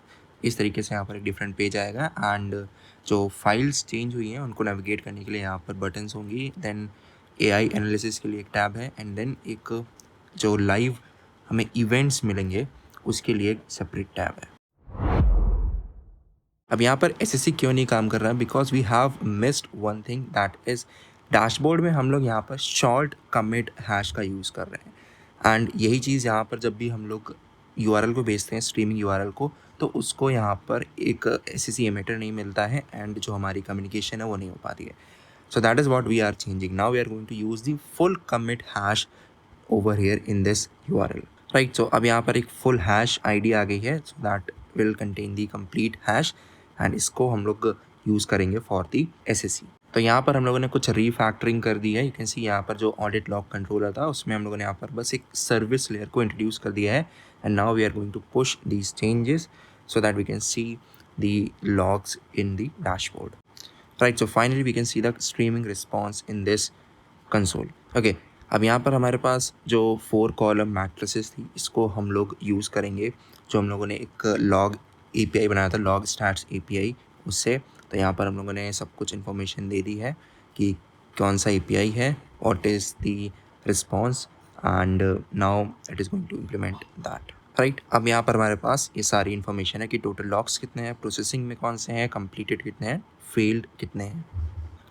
A: इस तरीके से यहाँ पर एक डिफरेंट पेज आएगा एंड जो फाइल्स चेंज हुई हैं उनको नेविगेट करने के लिए यहाँ पर बटन्स होंगी. देन AI एनालिसिस के लिए एक टैब है एंड देन एक जो लाइव हमें इवेंट्स मिलेंगे उसके लिए एक सेपरेट टैब है. अब यहाँ पर SSE क्यों नहीं काम कर रहा है? Because we have missed one thing, that is dashboard में हम लोग यहाँ पर शॉर्ट कमिट हैश का यूज़ कर रहे हैं एंड यही चीज़ यहाँ पर जब भी हम लोग URL को भेजते हैं, स्ट्रीमिंग URL को, तो उसको यहाँ पर एक SSE एमिटर नहीं मिलता है एंड जो हमारी कम्युनिकेशन है वो नहीं हो पाती है. So that is what we are changing. Now we are going to use the full commit hash over here in this URL. Right, so अब यहाँ पर एक full hash ID आ गई है, so that will contain the complete hash and इसको हम लोग use करेंगे for the SSE. तो यहाँ पर हम लोगों ने कुछ refactoring कर दी है. You can see यहाँ पर जो audit log controller था उसमें हम लोगों ने यहाँ पर बस एक service layer को introduce कर दिया है and now we are going to push these changes so that we can see the logs in the dashboard. Right, so finally we can see the streaming response in this console. Okay, अब यहाँ पर हमारे पास जो 4 column matrices थी इसको हम लोग use करेंगे, जो हम लोगों ने एक लॉग API बनाया था, लॉग स्टैट्स API, उससे. तो यहाँ पर हम लोगों ने सब कुछ इन्फॉर्मेशन दे दी है कि कौन सा API है, what is the response and now it is going to implement that. Right, अब यहाँ पर हमारे पास ये सारी इन्फॉर्मेशन है कि टोटल लॉग्स कितने हैं, प्रोसेसिंग में कौन से हैं, कंप्लीटेड कितने हैं, फेल्ड कितने हैं.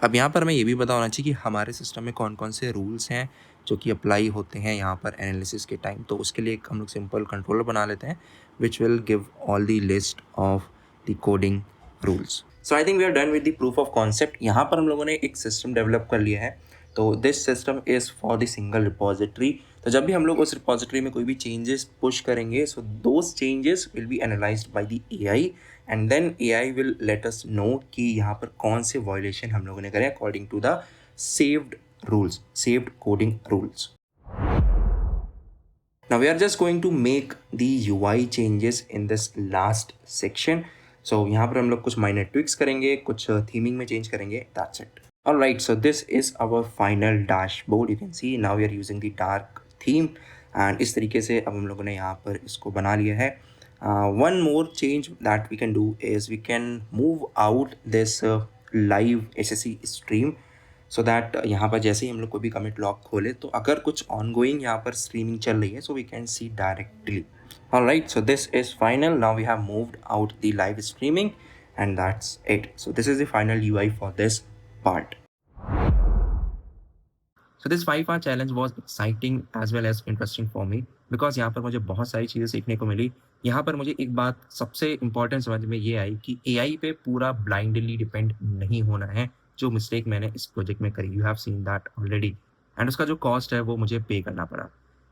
A: अब यहाँ पर हमें ये भी पता होना चाहिए कि हमारे सिस्टम में कौन कौन से रूल्स हैं जो कि अप्लाई होते हैं यहाँ पर एनालिसिस के टाइम. तो उसके लिए एक हम लोग सिंपल कंट्रोलर बना लेते हैं which will give all the list of the coding rules. So I think we are done with the proof of concept. यहाँ पर हम लोगों ने एक सिस्टम डेवलप कर लिया है. तो this system is for the single repository. तो जब भी हम लोग उस रिपॉजिटरी में कोई भी चेंजेस पुश करेंगे, so those changes will be analyzed by the AI and then AI will let us know कि यहाँ पर कौन से वायलेशन हम लोगों ने करे according to the saved rules, saved coding rules. Now we are just going to make the UI changes in this last section. So यहाँ पर हम लोग कुछ माइनर ट्विक्स करेंगे, कुछ थीमिंग में चेंज करेंगे, that's it. All right, so this is our final dashboard. You can see now we are using the dark theme and इस तरीके से अब हम लोगों ने यहाँ पर इसको बना लिया है. One more change that we can do is we can move out this live SSE stream so that यहाँ पर जैसे ही हम लोग कोई भी commit log खोले तो अगर कुछ ongoing यहाँ पर streaming चल रही है so we can see directly. Alright, so this is final. Now we have moved out the live streaming and that's it. So this is the final UI for this part. So this 5 hour challenge was exciting as well as interesting for me because यहाँ पर मुझे बहुत सारी चीज़ें सीखने को मिली. यहाँ पर मुझे एक बात सबसे इम्पोर्टेंट समझ में ये आई कि एआई पे पूरा ब्लाइंडली डिपेंड नहीं होना है, जो मिस्टेक मैंने इस प्रोजेक्ट में करी. You have seen that already and उसका जो कॉस्ट है वो मुझे पे करना पड़ा.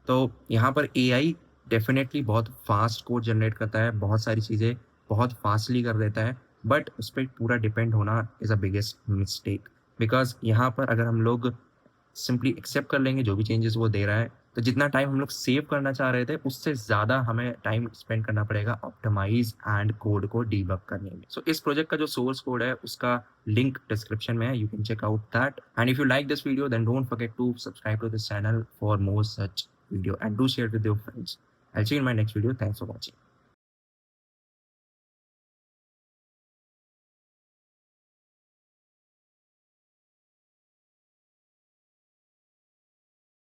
A: तो यहाँ पर एआई डेफिनेटली बहुत फास्ट कोड जनरेट करता है, बहुत सारी चीज़ें बहुत फास्टली कर देता है, बट उस पर पूरा डिपेंड होना is a biggest mistake. Because यहाँ पर अगर हम लोग सिंपली एक्सेप्ट कर लेंगे जो भी चेंजेस वो दे रहा है, तो जितना टाइम हम लोग सेव करना चाह रहे थे उससे ज़्यादा हमें टाइम स्पेंड करना पड़ेगा ऑप्टिमाइज एंड कोड को डीबग करने में. सो इस प्रोजेक्ट का जो सोर्स कोड है उसका लिंक डिस्क्रिप्शन में है, you can check out that. And if you like this video then don't forget to subscribe to this channel for more such video and do share it with your friends. I'll see you in my next video. Thanks for watching.